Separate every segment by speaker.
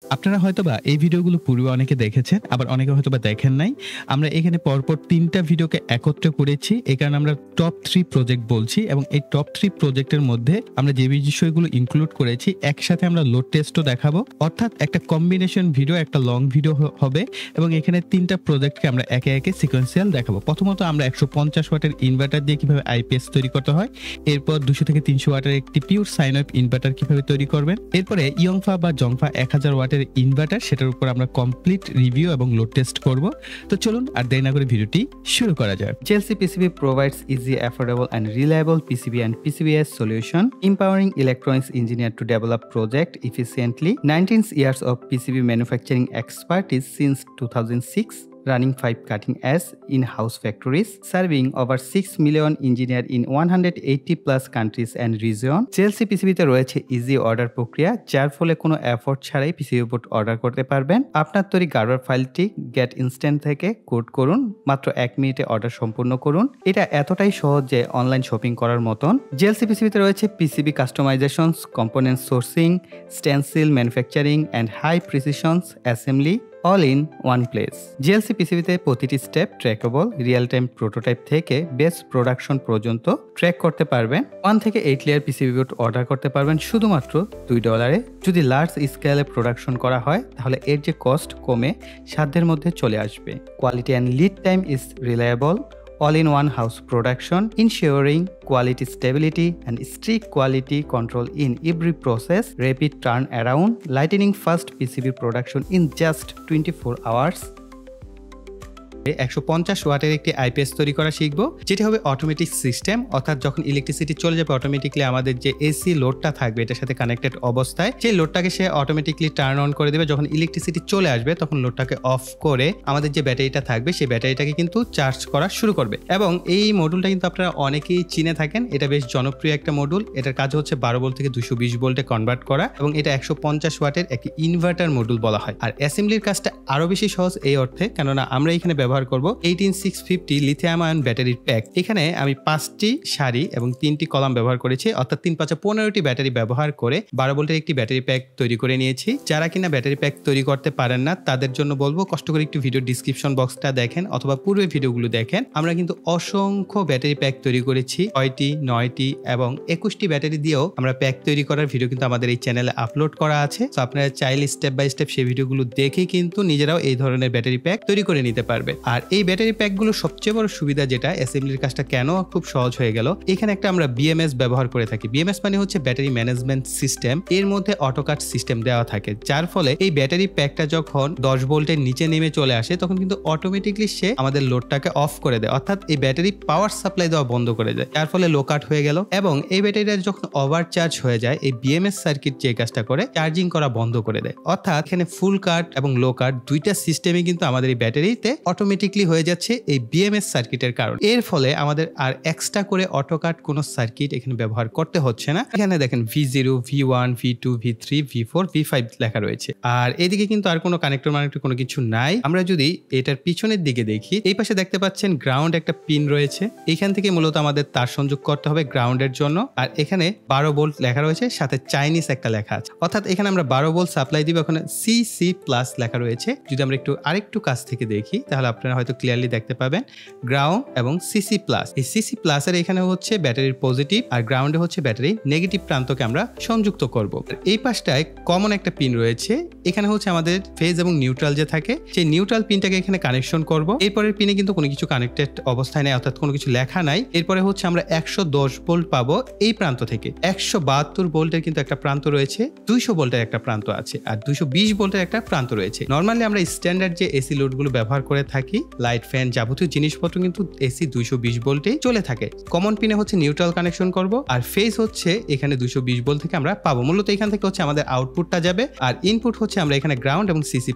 Speaker 1: আপনারা হয়তোবা এই ভিডিওগুলো পূর্বে অনেকে দেখেছেন, আবার অনেকে হয়তোবা দেখেন নাই। আমরা এখানে পরপর ৩টা ভিডিওকে একত্রে করেছি। এই কারণে আমরা টপ 3 প্রজেক্ট বলছি এবং এই টপ 3 প্রজেক্টের মধ্যে আমরা যে বিষয়গুলো ইনক্লুড করেছি একসাথে আমরা লোড টেস্টও দেখাবো। অর্থাৎ একটা কম্বিনেশন ভিডিও, একটা লং ভিডিও হবে এবং এখানে 3টা প্রজেক্টকে আমরা একে একে সিকোয়েন্সিয়াল দেখাবো। প্রথমত আমরা 150 ওয়াটের ইনভার্টার দিয়ে কিভাবে আইপিএস তৈরি করতে হয়, এরপর 200 থেকে 300 ওয়াটের একটি পিওর সাইন ওয়েভ ইনভার্টার কিভাবে তৈরি করবেন, এরপরে ইয়ংফা বা জংফা 1000 ওয়াটের ইনভার্টার, সেটার উপর আমরা কমপ্লিট রিভিউ এবং লোড টেস্ট করব। তো চলুন আর দেরি না করে ভিডিওটি শুরু করা যাক।
Speaker 2: JLC PCB provides easy, affordable and reliable PCB and PCBS solution, empowering electronics engineer to develop project efficiently. 19 years of PCB manufacturing expertise since 2006. Running 5 cutting-edge in-house factories, serving over 6 million engineers in 180 plus countries and regions. JLC PCB তে রয়েছে easy order প্রক্রিয়া, যার ফলে কোনো effort ছাড়াই PCB board order করতে পারবেন। আপনার তৈরি গার্ডওয়ার ফাইলটি গেট ইনস্ট্যান্ট থেকে কোড করুন, মাত্র 1 মিনিটে অর্ডার সম্পূর্ণ করুন। এটা এতটাই সহজ যে অনলাইন শপিং করার মতন। JLC PCB তে রয়েছে PCB customisations, component sourcing, stencil manufacturing and high precisions assembly, all in one place. JLC PCBতে প্রতিটি step trackable, real time prototype থেকে বেস প্রোডাকশন পর্যন্ত ট্র্যাক করতে পারবেন। 1 থেকে 8 লেয়ার পিসিবি বোর্ড অর্ডার করতে পারবেন শুধুমাত্র $2। যদি লার্জ স্কেলে প্রোডাকশন করা হয় তাহলে এর যে কস্ট কমে সাধ্যের মধ্যে চলে আসবে। Quality and lead time is reliable, all-in-one house production, ensuring quality stability and strict quality control in every process, rapid turnaround, lightning fast PCB production in just 24 hours.
Speaker 1: 150 ওয়াটের একটি আইপিএস তৈরি করা শিখবো, যেটি হবে অটোমেটিক সিস্টেম। অর্থাৎ যখন electricity চলে যাবে অটোমেটিকলি আমাদের যে এসি লোডটা থাকবে এটার সাথে কানেক্টেড অবস্থায় সেই লোডটাকে সে অটোমেটিকলি টার্ন অন করে দেবে। যখন ইলেকট্রিসিটি চলে আসবে তখন লোডটাকে অফ করে আমাদের যে ব্যাটারিটা থাকবে সেই ব্যাটারিটাকে কিন্তু চার্জ করা শুরু করবে। এবং এই মডুলটা কিন্তু আপনারা অনেকেই চিনে থাকেন, এটা বেশ জনপ্রিয় একটা মডুল। এটার কাজ হচ্ছে 12 ভোল্ট থেকে 220 ভোল্টে কনভার্ট করা এবং এটা 150 ওয়াটের একটি ইনভার্টার মডুল বলা হয়। আর অ্যাসেম্বলির কাজটা আরো বেশি সহজ এই অর্থে, কেননা আমরা এখানে ব্যবহার করব 18650 লিথিয়াম আয়ন ব্যাটারির প্যাক। এখানে আমি 5টি সারি এবং 3টি কলাম ব্যবহার করেছি, অর্থাৎ 3 5 15টি ব্যাটারি ব্যবহার করে 12 ভোল্টের একটি ব্যাটারি প্যাক তৈরি করে নিয়েছি। যারা কিনা ব্যাটারি প্যাক তৈরি করতে পারেন না তাদের জন্য বলবো কষ্ট করে একটু ভিডিও ডিসক্রিপশন বক্সটা দেখেন অথবা পূর্বের ভিডিওগুলো দেখেন। আমরা কিন্তু অসংখ্য ব্যাটারি প্যাক তৈরি করেছি, 6টি 9টি এবং 21টি ব্যাটারি দিয়েও আমরা প্যাক তৈরি করার ভিডিও কিন্তু আমাদের এই চ্যানেলে আপলোড করা আছে। তো আপনারা চাইলে স্টেপ বাই স্টেপ সেই ভিডিওগুলো দেখে কিন্তু নিজেরাও এই ধরনের ব্যাটারি প্যাক তৈরি করে নিতে পারবে। আর এই ব্যাটারি প্যাকগুলো সবচেয়ে বড় সুবিধা যেটা, অ্যাসেম্বলির কাজটা কেন খুব সহজ হয়ে গেল, এখানে একটা আমরা বিএমএস ব্যবহার করে থাকি। বিএমএস মানে হচ্ছে ব্যাটারি ম্যানেজমেন্ট সিস্টেম। এর মধ্যে অটোকাট সিস্টেম দেওয়া থাকে, যার ফলে এই ব্যাটারি প্যাকটা যখন 10 ভোল্টের নিচে নেমে চলে আসে তখন কিন্তু অটোমেটিকলি সে আমাদের লোডটাকে অফ করে দেয়, অর্থাৎ এই ব্যাটারি পাওয়ার সাপ্লাই দেওয়া বন্ধ করে দেয়, যার ফলে লো কাট হয়ে গেল। এবং এই ব্যাটারিটা যখন ওভার চার্জ হয়ে যায় এই বিএমএস সার্কিট যে কাজটা করে চার্জিং করা বন্ধ করে দেয়। অর্থাৎ এখানে ফুল কাট এবং লো কাট দুইটা সিস্টেমই কিন্তু আমাদের এই ব্যাটারিতে অটোমেটিকলি হয়ে যাচ্ছে এই বিএমএস সার্কিটের কারণে। এর ফলে আমাদের আর এক্সট্রা করে অটোকাট কোনো সার্কিট এখানে ব্যবহার করতে হচ্ছে না। এখানে দেখেন V0, V1, V2, V3, V4, V5 লেখা রয়েছে। আর এদিকে কিন্তু আর কোনো কানেক্টর কোনো কিছু নাই। আমরা যদি এটার পিছনের দিকে দেখি, এই পাশে দেখতে পাচ্ছেন গ্রাউন্ড একটা পিন রয়েছে। এখান থেকে মূলত আমাদের তার সংযোগ করতে হবে গ্রাউন্ডের জন্য। আর এখানে 12 ভোল্ট লেখা রয়েছে, সাথে চাইনিজ একটা লেখা আছে, অর্থাৎ এখানে আমরা 12 ভোল্ট সাপ্লাই দিব। ওখানে CC+ লেখা রয়েছে। যদি আমরা আরেকটু কাছ থেকে দেখি তাহলে আপনারা হয়তো ক্লিয়ারলি দেখতে পাবেন গ্রাউন্ড এবং CC+। এই CC+ এর এখানে হচ্ছে ব্যাটারির পজিটিভ আর গ্রাউন্ডে হচ্ছে ব্যাটারি নেগেটিভ প্রান্তকে আমরা সংযুক্ত করব। এই পাশটায় কমন একটা পিন রয়েছে, এখানে হচ্ছে আমাদের ফেজ এবং নিউট্রাল যে থাকে সেই নিউট্রাল পিনটাকে এখানে কানেকশন করব। এরপরের পিনে কিন্তু কোনো কিছু কানেক্টেড অবস্থায় নেই, অর্থাৎ কোনো কিছু লেখা নাই। এরপরে হচ্ছে আমরা 110 ভোল্ট পাবো এই প্রান্ত থেকে। 172 ভোল্টের কিন্তু একটা প্রান্ত রয়েছে, 200 ভোল্টের একটা প্রান্ত আছে আর 220 ভোল্টের একটা প্রান্ত রয়েছে। নর্মালি আমরা স্ট্যান্ডার্ড যে এসি লোডগুলো ব্যবহার করে থাকি, লাইট, ফ্যান, যাবতীয় জিনিসপত্র কিন্তু এসি 220 ভোল্টে চলে থাকে। কমন পিনে হচ্ছে নিউট্রাল কানেকশন করব আর ফেজ হচ্ছে এখানে 220 ভোল্ট থেকে আমরা পাবো। মূলত এখান থেকে হচ্ছে আমাদের আউটপুটটা যাবে আর ইনপুট হচ্ছে আমরা এখানে গ্রাউন্ড এবং CC+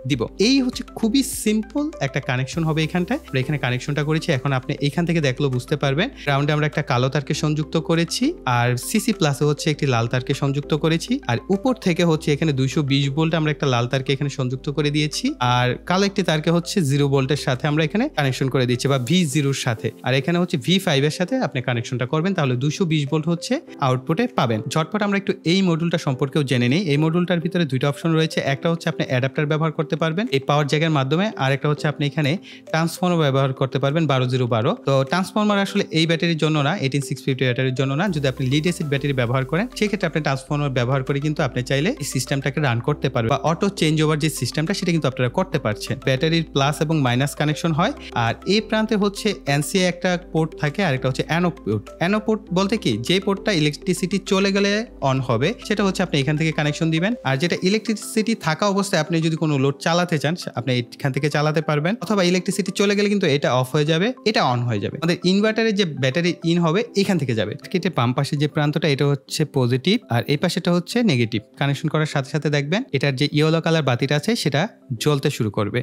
Speaker 1: দিব। এই হচ্ছে খুবই সিম্পল একটা কানেকশন হবে এখানটায়। আমরা এখানে কানেকশনটা করেছি, এখন আপনি এখান থেকে দেখলেও বুঝতে পারবেন। গ্রাউন্ডে আমরা একটা কালো তারকে সংযুক্ত করেছি আর CC+ হচ্ছে একটি লাল তারকে সংযুক্ত করেছি। আর উপর থেকে হচ্ছে এখানে 220 ভোল্ট আমরা একটা লাল তারকে এখানে সংযুক্ত করে দিয়েছি আর কালো একটি তারকে হচ্ছে 0 জিরো ভোল্টের সাথে আমরা এখানে কানেকশন করে দিচ্ছি বা V0 এর সাথে, আর এখানে হচ্ছে V5 এর সাথে আপনি কানেকশনটা করবেন, তাহলে 220 ভোল্ট হচ্ছে আউটপুটে পাবেন। ঝটপট আমরা একটু এই মডিউলটা সম্পর্কেও জেনে নিই। এই মডিউলটার ভিতরে দুইটা অপশন রয়েছে, একটা হচ্ছে আপনি অ্যাডাপ্টার ব্যবহার করতে পারবেন এই পাওয়ার জ্যাকের মাধ্যমে, আর একটা হচ্ছে আপনি এখানে ট্রান্সফর্মার ব্যবহার করতে পারবেন 12012। তো ট্রান্সফর্মার আসলে এই ব্যাটারির জন্য না, 18650 ব্যাটারির জন্য না। যদি আপনি লিড অ্যাসিড ব্যাটারি ব্যবহার করেন সেক্ষেত্রে আপনি ট্রান্সফর্মার ব্যবহার করে কিন্তু আপনি চাইলে এই সিস্টেমটাকে রান করতে পারবেন, বা অটো চেঞ্জ ওভার যে সিস্টেমটা সেটা কিন্তু আপনারা করতে পারছেন। ব্যাটারির প্লাস এবং মাইনাস কানেকশন হয়, আর এই প্রান্তে হচ্ছে এনসিএ একটা পোর্ট থাকে, আর একটা হচ্ছে অ্যানো পোর্ট। অ্যানো পোর্ট বলতে কি, যে পোর্টটা ইলেকট্রিসিটি চলে গেলে অন হবে সেটা হচ্ছে আপনি এখান থেকে কানেকশন দিবেন, আর যেটা ইলেকট্রিসিটি থাকা অবস্থায় আপনি যদি কোনো লোড চালাতে চান আপনি এখান থেকে চালাতে পারবেন, অথবা ইলেকট্রিসিটি চলে গেলে কিন্তু এটা অফ হয়ে যাবে, এটা অন হয়ে যাবে। আমাদের ইনভার্টারের যে ব্যাটারি ইন হবে এখান থেকে যাবে। কেটে বাম পাশে যে প্রান্তটা এটা হচ্ছে পজিটিভ, আর এই পাশেটা হচ্ছে নেগেটিভ। কানেকশন করার সাথে সাথে দেখবেন এটার যে ইয়েলো কালার বাতিটা আছে সেটা জ্বলতে শুরু করবে।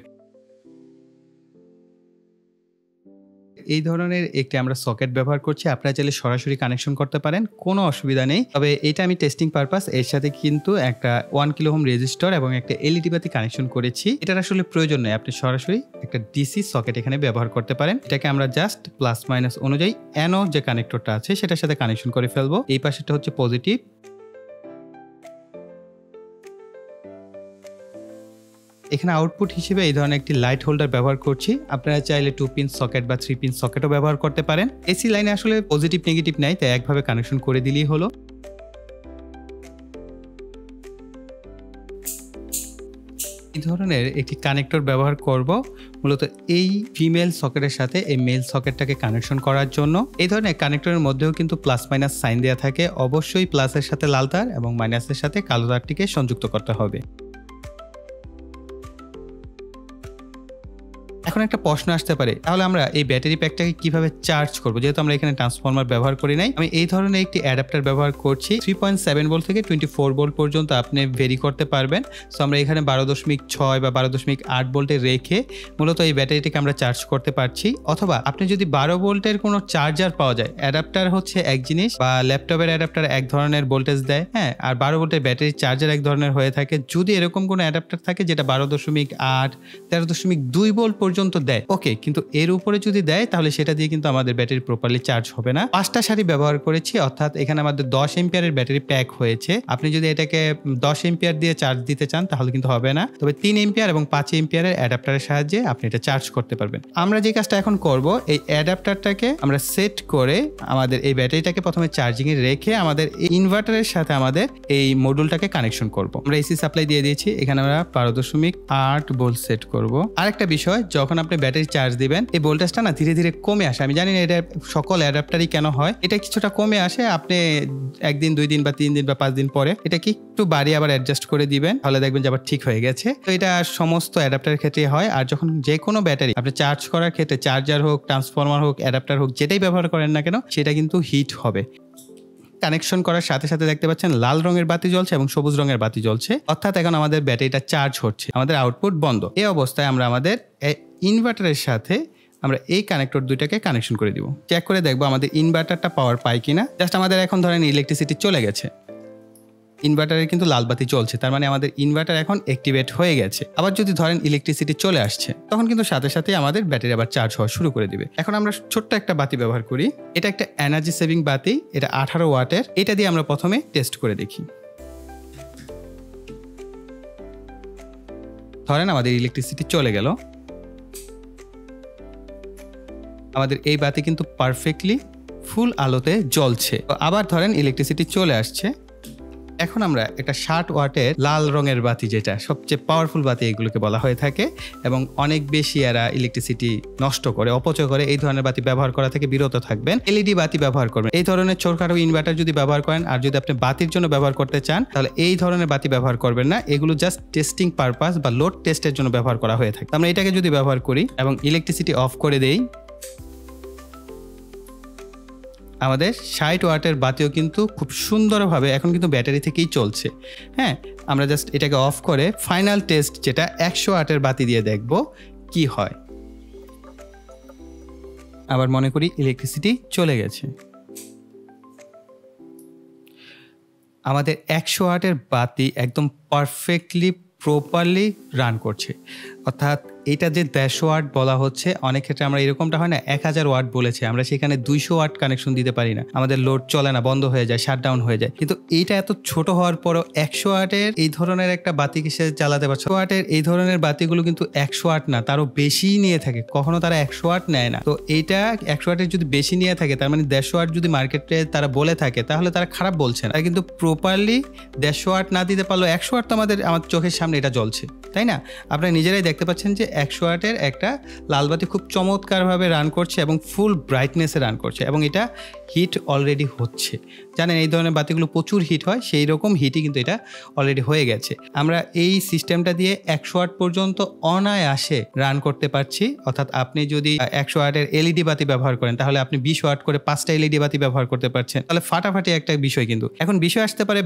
Speaker 1: এই ধরনের একটি আমরা সকেট ব্যবহার করছি, আপনারা চাইলে সরাসরি কানেকশন করতে পারেন, কোনো অসুবিধা নেই। তবে এটা আমি টেস্টিং পারপাস, এর সাথে কিন্তু একটা 1 কিলো ওহম রেজিস্টর এবং একটা এলইডি বাতি কানেকশন করেছি। এটার আসলে প্রয়োজন নেই, আপনি সরাসরি একটা ডিসি সকেট এখানে ব্যবহার করতে পারেন। এটাকে আমরা জাস্ট প্লাস মাইনাস অনুযায়ী অ্যানো যে কানেক্টরটা আছে সেটার সাথে কানেকশন করে ফেলবো। এই পাশেটা হচ্ছে পজিটিভ, এখানে আউটপুট হিসেবে এই ধরনের একটি লাইট হোল্ডার ব্যবহার করছি। আপনারা চাইলে 2 পিন সকেট বা 3 পিন সকেটও ব্যবহার করতে পারেন। এসি লাইনে আসলে পজিটিভ নেগেটিভ নাই, তাই একভাবে কানেকশন করে দিলেই হলো। এই ধরনের একটি কানেক্টর ব্যবহার করব মূলত এই ফিমেল সকেটের সাথে এই মেল সকেটটাকে কানেকশন করার জন্য। এই ধরনের কানেক্টরের মধ্যেও কিন্তু প্লাস মাইনাস সাইন দেওয়া থাকে, অবশ্যই প্লাসের সাথে লাল তার এবং মাইনাসের সাথে কালো তারটিকে সংযুক্ত করতে হবে। এখন একটা প্রশ্ন আসতে পারে, তাহলে আমরা এই ব্যাটারি প্যাকটাকে কিভাবে চার্জ করব? যেহেতু আমরা এখানে ট্রান্সফর্মার ব্যবহার করি নাই, আমি এই ধরনের একটি অ্যাডাপ্টার ব্যবহার করছি। 3.7 ভোল্ট থেকে 24 ভোল্ট পর্যন্ত আপনি ভেরি করতে পারবেন। সো আমরা এখানে 12.6 বা 12.8 ভোল্টে রেখে মূলত এই ব্যাটারিটিকে আমরা চার্জ করতে পারছি। অথবা আপনি যদি 12 ভোল্টের কোনো চার্জার পাওয়া যায়, অ্যাডাপ্টার হচ্ছে এক জিনিস, বা ল্যাপটপের অ্যাডাপ্টার এক ধরনের ভোল্টেজ দেয়, হ্যাঁ, আর 12 ভোল্টের ব্যাটারি চার্জার এক ধরনের হয়ে থাকে। যদি এরকম কোনো অ্যাডাপ্টার থাকে যেটা 12.8 13.2 ভোল্ট পর্যন্ত দেয়, ওকে, কিন্তু এর উপরে যদি দেয় তাহলে সেটা দিয়ে কিন্তু আমাদের ব্যাটারি প্রপারলি চার্জ হবে না। 5টা সারি ব্যবহার করেছি, অর্থাৎ এখানে আমাদের 10 এম্পিয়ারের ব্যাটারি প্যাক হয়েছে। আপনি যদি এটাকে 10 এম্পিয়ার দিয়ে চার্জ দিতে চান তাহলে কিন্তু হবে না, তবে 3 এম্পিয়ার এবং 5 এম্পিয়ারের অ্যাডাপ্টারের সাহায্যে আপনি এটা চার্জ করতে পারবেন। আমরা যে কাজটা এখন করব, এই অ্যাডাপ্টারটাকে আমরা সেট করে আমাদের এই ব্যাটারিটাকে প্রথমে চার্জিং এ রেখে আমাদের ইনভার্টারের সাথে আমাদের এই মডিউলটাকে কানেকশন করব। আমরা এসি সাপ্লাই দিয়ে দিয়েছি, এখানে আমরা 12.8 ভোল্ট সেট করব। আরেকটা বিষয়, যখন আপনি ব্যাটারি চার্জ দিবেন এই ভোল্টেজটা না ধীরে ধীরে কমে আসে। আমি জানি না এটা সকল অ্যাডাপ্টারই কেন হয়, এটা কিছুটা কমে আসে। আপনি একদিন 2 দিন বা 3 দিন বা 5 দিন পরে এটাকে একটু বাড়িয়ে আবার অ্যাডজাস্ট করে দিবেন, তাহলে দেখবেন যে আবার ঠিক হয়ে গেছে। তো এটা সমস্ত অ্যাডাপ্টারের ক্ষেত্রে হয়। আর যখন যে কোনো ব্যাটারি আপনি চার্জ করার ক্ষেত্রে, চার্জার হোক, ট্রান্সফর্মার হোক, অ্যাডাপ্টার হোক, যেটাই ব্যবহার করেন না কেন সেটা কিন্তু হিট হবে। কানেকশন করার সাথে সাথে দেখতে পাচ্ছেন লাল রঙের বাতি জ্বলছে এবং সবুজ রঙের বাতি জ্বলছে, অর্থাৎ এখন আমাদের ব্যাটারিটা চার্জ হচ্ছে, আমাদের আউটপুট বন্ধ। এই অবস্থায় আমরা আমাদের ইনভার্টারের সাথে আমরা এই কানেক্টর দুইটাকে কানেকশন করে দিব। চেক করে দেখবো আমাদের ইনভার্টারটা পাওয়ার পায় কিনা। জাস্ট আমাদের এখন ধরেন ইলেকট্রিসিটি চলে গেছে, ইনভার্টারে কিন্তু লাল বাতি চলছে, তার মানে আমাদের ইনভার্টার এখন অ্যাক্টিভেট হয়ে গেছে। আবার যদি ধরেন ইলেকট্রিসিটি চলে আসছে, তখন কিন্তু সাথে সাথে আমাদের ব্যাটারি আবার চার্জ হওয়া শুরু করে দিবে। এখন আমরা ছোট্ট একটা বাতি ব্যবহার করি, এটা একটা এনার্জি সেভিং বাতি, এটা 18 ওয়াটের। এটা দিয়ে আমরা প্রথমে টেস্ট করে দেখি। ধরেন আমাদের ইলেকট্রিসিটি চলে গেল, আমাদের এই বাতি কিন্তু পারফেক্টলি ফুল আলোতে জ্বলছে। আবার ধরেন ইলেকট্রিসিটি চলে আসছে, এখন আমরা একটা 60 ওয়াটের লাল রঙের বাতি, যেটা সবচেয়ে পাওয়ারফুল বাতি এগুলোকে বলা হয়ে থাকে এবং অনেক বেশি এরা ইলেকট্রিসিটি নষ্ট করে, অপচয় করে, এই ধরনের বাতি ব্যবহার করা থেকে বিরত থাকবেন। এলইডি বাতি ব্যবহার করবেন। এই ধরনের ছোটখাটো ইনভার্টার যদি ব্যবহার করেন আর যদি আপনি বাতির জন্য ব্যবহার করতে চান তাহলে এই ধরনের বাতি ব্যবহার করবেন না, এগুলো জাস্ট টেস্টিং পারপাস বা লোড টেস্টের জন্য ব্যবহার করা হয়ে থাকে। আমরা এটাকে যদি ব্যবহার করি এবং ইলেকট্রিসিটি অফ করে দেই, আমাদের 60 ওয়াটের বাতিও কিন্তু খুব সুন্দরভাবে এখন কিন্তু ব্যাটারি থেকেই চলছে। হ্যাঁ, আমরা জাস্ট এটাকে অফ করে ফাইনাল টেস্ট যেটা 100 ওয়াটের বাতি দিয়ে দেখব কি হয়। আবার মনে করি ইলেকট্রিসিটি চলে গেছে, আমাদের 100 ওয়াটের বাতি একদম পারফেক্টলি প্রপারলি রান করছে, অর্থাৎ এটা যে 150 ওয়াট বলা হচ্ছে, অনেক ক্ষেত্রে আমরা এরকমটা হয় না 1000 ওয়াট বলেছে, আমরা সেখানে 200 ওয়াট কানেকশন দিতে পারি না, আমাদের লোড চলে না, বন্ধ হয়ে যায়, শাটডাউন হয়ে যায়। কিন্তু এইটা এত ছোট হওয়ার পরও 100 ওয়াটের এই ধরনের একটা বাতিকে সে চালাতে পারছে। 100 ওয়াটের এই ধরনের বাতিগুলো কিন্তু 100 ওয়াট না, তারও বেশি নিয়ে থাকে, কখনো তারা 100 ওয়াট নেয় না। তো এইটা 100 ওয়াটের যদি বেশি নিয়ে থাকে, তার মানে 150 ওয়াট যদি মার্কেটে তারা বলে থাকে, তাহলে তারা খারাপ বলছে না, কিন্তু প্রপারলি 150 ওয়াট না দিতে পারলো 100 ওয়াট তো আমার চোখের সামনে এটা জ্বলছে, তাই না? আপনারা নিজেরাই দেখতে পাচ্ছেন যে 100 ওয়াটের একটা লাল বাতি খুব চমৎকারভাবে রান করছে এবং ফুল ব্রাইটনেসে রান করছে, এবং এটা হিট অলরেডি হচ্ছে। জানেন এই ধরনের বাতিগুলো প্রচুর হিট হয়, সেই রকম হিটই কিন্তু এটা অলরেডি হয়ে গেছে। আমরা এই সিস্টেমটা দিয়ে 100 ওয়াট পর্যন্ত অনায়াসে রান করতে পারছি। অর্থাৎ আপনি যদি 100 ওয়াটের এলইডি বাতি ব্যবহার করেন, তাহলে আপনি 20 ওয়াট করে 5টা এলইডি বাতি ব্যবহার করতে পারছেন, তাহলে ফাটাফাটি একটা বিষয়। কিন্তু এখন বিষয় আসতে পারে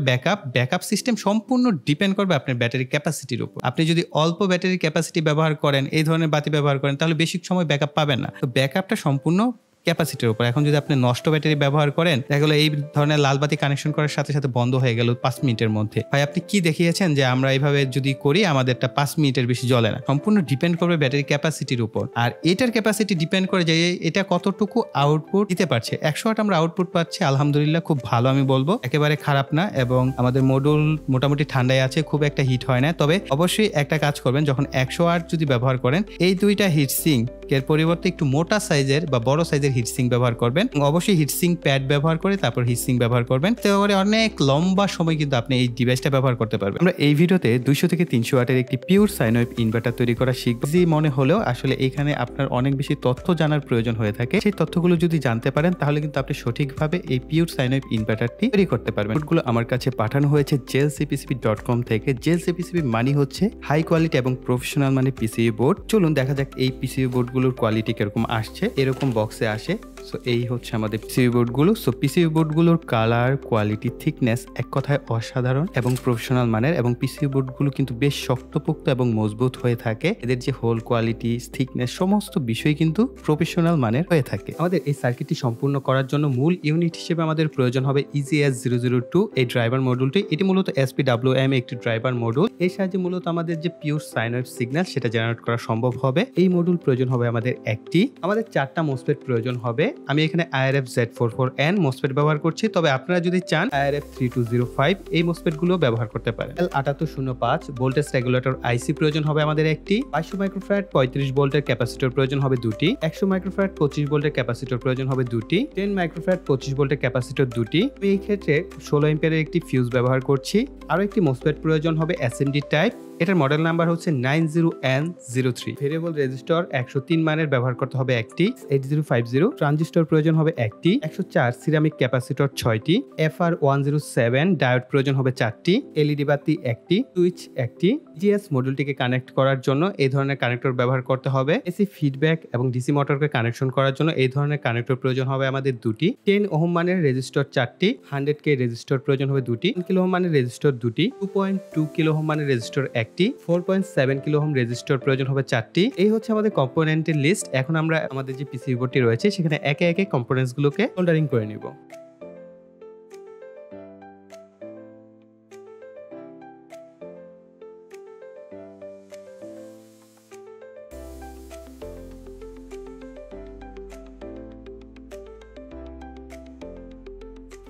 Speaker 1: ব্যাকআপ সিস্টেম সম্পূর্ণ ডিপেন্ড করবে আপনার ব্যাটারি ক্যাপাসিটির উপর। আপনি যদি অল্প ব্যাটারি ক্যাপাসিটি ব্যবহার করেন, এই ধরনের বাতি ব্যবহার করেন, তাহলে বেশি সময় ব্যাকআপ পাবেন না। তো ব্যাকআপটা সম্পূর্ণ ক্যাপাসিটির উপর। এখন যদি আপনি নষ্ট ব্যাটারি ব্যবহার করেন, দেখা গেলো এই ধরনের লাল বাতি কানেকশন করার সাথে সাথে বন্ধ হয়ে গেল 5 মিনিটের মধ্যে, ভাই আপনি কি দেখিয়েছেন যে আমরা এইভাবে যদি করি আমাদেরটা 5 মিনিটের বেশি জ্বলে না? সম্পূর্ণ ডিপেন্ড করবে ব্যাটারি ক্যাপাসিটির উপর। আর এটার ক্যাপাসিটি ডিপেন্ড করে যে এটা কতটুকু আউটপুট দিতে পারছে। 100 ওয়াট আমরা আউটপুট পাচ্ছি, আলহামদুলিল্লাহ খুব ভালো, আমি বলবো একেবারে খারাপ না। এবং আমাদের মডুল মোটামুটি ঠান্ডায় আছে, খুব একটা হিট হয় না। তবে অবশ্যই একটা কাজ করবেন, যখন 100 ওয়াট যদি ব্যবহার করেন, এই দুইটা হিটসিং এর পরিবর্তে একটু মোটা সাইজের বা বড় সাইজের হিটসিং ব্যবহার করবেন। অবশ্যই হিটসিং প্যাড ব্যবহার করে তারপর হিটসিং ব্যবহার করবেন, তাহলে অনেক লম্বা সময় কিন্তু আপনি এই ডিভাইসটা ব্যবহার করতে পারবেন। আমরা এই ভিডিওতে 200 থেকে 300 ওয়াটের একটি পিওর সাইন ওয়েভ ইনভার্টার তৈরি করা শিখব। যে মনে হলেও আসলে এখানে আপনার অনেক বেশি তথ্য জানার প্রয়োজন হয়ে থাকে। সেই তথ্যগুলো যদি জানতে পারেন, তাহলে কিন্তু আপনি সঠিকভাবে এই পিওর সাইন ওয়েভ ইনভার্টারটি তৈরি করতে পারবেন। বোর্ডগুলো আমার কাছে পাঠানো হয়েছে jelscpcb.com থেকে। jelscpcb মানে হচ্ছে হাই কোয়ালিটি এবং প্রফেশনাল মানে পিসিবি বোর্ড। চলুন দেখা যাক এই পিসিবি বোর্ডগুলোর কোয়ালিটি কিরকম আসছে। এরকম বক্সে আসে। সো এই হচ্ছে আমাদের পিসিবি বোর্ডগুলো। সো পিসিবি বোর্ডগুলোর কালার, কোয়ালিটি, থিকনেস এক কথায় অসাধারণ এবং প্রফেশনাল মানের। এবং পিসিবি বোর্ডগুলো কিন্তু বেশ শক্তপোক্ত এবং মজবুত হয়ে থাকে। এদের যে হোল কোয়ালিটি, থিকনেস সমস্ত বিষয় কিন্তু প্রফেশনাল মানের হয়ে থাকে। আমাদের এই সার্কিটটি সম্পূর্ণ করার জন্য মূল ইউনিট হিসেবে আমাদের প্রয়োজন হবে EGS002 এই ড্রাইভার মডিউলটি। এটি মূলত SPWM একটি ড্রাইভার মডিউল। এর সাহায্যে মূলত আমাদের যে পিওর সাইন ওয়েভ সিগন্যাল সেটা জেনারেট করা সম্ভব হবে। এই মডিউল প্রয়োজন হবে আমাদের একটি। আমাদের 4টা মোসফেট প্রয়োজন হবে। আমি এখানে IRF Z44N মোসফেট ব্যবহার করছি, তবে আপনারা যদি চান IRF 3205 এই মোসফেট গুলো ব্যবহার করতে পারেন। L7805 ভোল্টেজ রেগুলেটর আইসি প্রয়োজন হবে আমাদের একটি। 500 মাইক্রোফ্যারাড 35 ভোল্টের ক্যাপাসিটর প্রয়োজন হবে দুটি। 100 মাইক্রোফ্যারাড 25 ভোল্টের ক্যাপাসিটর প্রয়োজন হবে দুটি। 10 মাইক্রোফ্যারাড 25 ভোল্টের ক্যাপাসিটর দুটি। আমি এই ক্ষেত্রে 16 এম্পিয়ারের একটি ফিউজ ব্যবহার করছি। আরো একটি মোসফেট প্রয়োজন হবে SMD টাইপ। এটার মডেল নাম্বার হচ্ছে 90N03। ভেরিয়েবল রেজিস্টর 103 মানের ব্যবহার করতে হবে একটি। 8050 ট্রানজিস্টর প্রয়োজন হবে একটি। 104 সিরামিক ক্যাপাসিটর 6টি। FR107 ডায়োড প্রয়োজন হবে 4টি। এলইডি বাতি একটি, সুইচ একটি। জিএস মডিউলটিকে কানেক্ট করার জন্য এই ধরনের কানেক্টর ব্যবহার করতে হবে। এসি ফিডব্যাক এবং ডিসি মোটরকে কানেকশন করার জন্য এই ধরনের কানেক্টর প্রয়োজন হবে আমাদের দুটি। 10 ওহম মানের রেজিস্টর 4টি। 100K রেজিস্টর প্রয়োজন হবে দুটি। 1 কিলো ওহম মানের রেজিস্টর দুটি। 2.2 কিলো ওহম মানের রেজিস্টর একটি। 4.7 কিলো ওহম রেজিস্টর প্রয়োজন হবে 4টি। এই হচ্ছে আমাদের কম্পোনেন্টের লিস্ট। এখন আমরা আমাদের যে পিসিবি বোর্ডটি রয়েছে সেখানে একে একে কম্পোনেন্টস গুলোকে সোল্ডারিং করে নিব।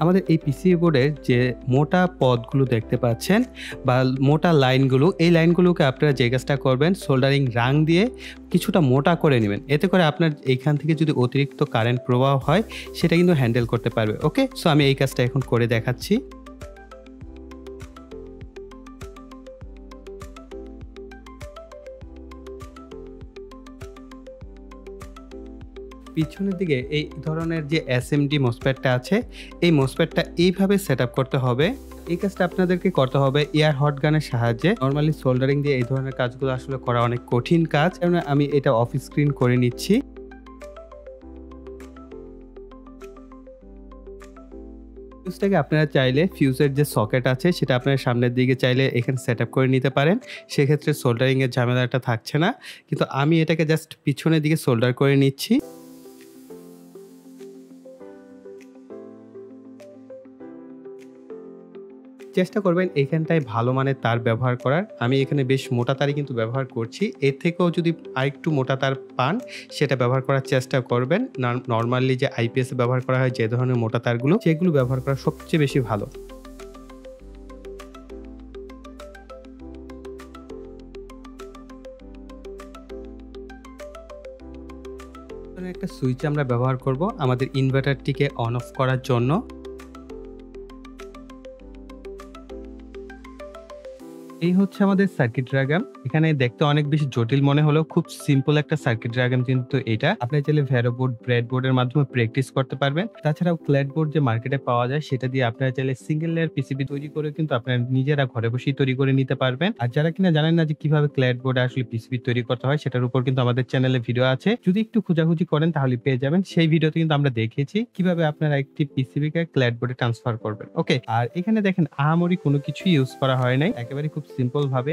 Speaker 1: আমাদের এই পিসিবি বোর্ডের যে মোটা পদগুলো দেখতে পাচ্ছেন বা মোটা লাইনগুলো, এই লাইনগুলোকে আপনারা যে কাজটা করবেন, সোল্ডারিং রাং দিয়ে কিছুটা মোটা করে নেবেন। এতে করে আপনার এইখান থেকে যদি অতিরিক্ত কারেন্ট প্রবাহ হয় সেটা কিন্তু হ্যান্ডেল করতে পারবে। ওকে, সো আমি এই কাজটা এখন করে দেখাচ্ছি। পিছনের দিকে এই ধরনের যে এসএমডি মসফেটটা আছে, এই মসফেটটা এইভাবে সেট আপ করতে হবে। এই কাজটা আপনাদেরকে করতে হবে এয়ার হট গানের সাহায্যে। নর্মালি সোল্ডারিং দিয়ে এই ধরনের কাজগুলো আসলে করা অনেক কঠিন কাজ, কারণ আমি এটা অফ স্ক্রিন করে নিচ্ছি। ফিউজটাকে আপনারা চাইলে ফিউজের যে সকেট আছে সেটা আপনার সামনের দিকে চাইলে এখানে সেট আপ করে নিতে পারেন, সেক্ষেত্রে সোল্ডারিং এর ঝামেলাটা থাকছে না। কিন্তু আমি এটাকে জাস্ট পিছনের দিকে সোল্ডার করে নিচ্ছি। চেষ্টা করবেন এখানটায় ভালো মানের তার ব্যবহার করার। আমি এখানে বেশ মোটা তারই কিন্তু ব্যবহার করছি, এর থেকেও যদি আরেকটু মোটা তার পান সেটা ব্যবহার করার চেষ্টা করবেন। নর্মালি যে আইপিএস ব্যবহার করা হয় যে ধরনের মোটা তারগুলো, সেগুলো ব্যবহার করা সবচেয়ে বেশি ভালো। একটা সুইচ আমরা ব্যবহার করব আমাদের ইনভার্টারটিকে অন অফ করার জন্য। এই হচ্ছে আমাদের সার্কিট ডায়াগ্রাম। এখানে দেখতে অনেক বেশি জটিল মনে হলেও খুব সিম্পল একটা সার্কিট ডায়াগ্রাম কিন্তু এটা। আপনি চাইলে ভেরো বোর্ড, ব্রেড বোর্ডের মাধ্যমে প্র্যাকটিস করতে পারবেন। তাছাড়াও ফ্ল্যাট বোর্ড যে মার্কেটে পাওয়া যায় সেটা দিয়ে আপনারা চাইলে সিঙ্গেল লেয়ার পিসিবি তৈরি করে কিন্তু আপনারা নিজেরা ঘরে বসেই তৈরি করে নিতে পারবেন। আর যারা কিনা জানেন না যে কিভাবে ফ্ল্যাট বোর্ডে আসলে পিসিবি তৈরি করতে হয়, সেটার উপর কিন্তু আমাদের চ্যানেলে ভিডিও আছে, যদি একটু খোঁজাখুঁজি করেন তাহলে পেয়ে যাবেন। সেই ভিডিওতে কিন্তু আমরা দেখিয়েছি কিভাবে আপনারা একটি পিসিবি কে ফ্ল্যাট বোর্ডে ট্রান্সফার করবেন। ওকে, আর এখানে দেখেন আহামরি কোনো কিছু ইউজ করা হয় নাই, একেবারে খুব সিম্পল ভাবে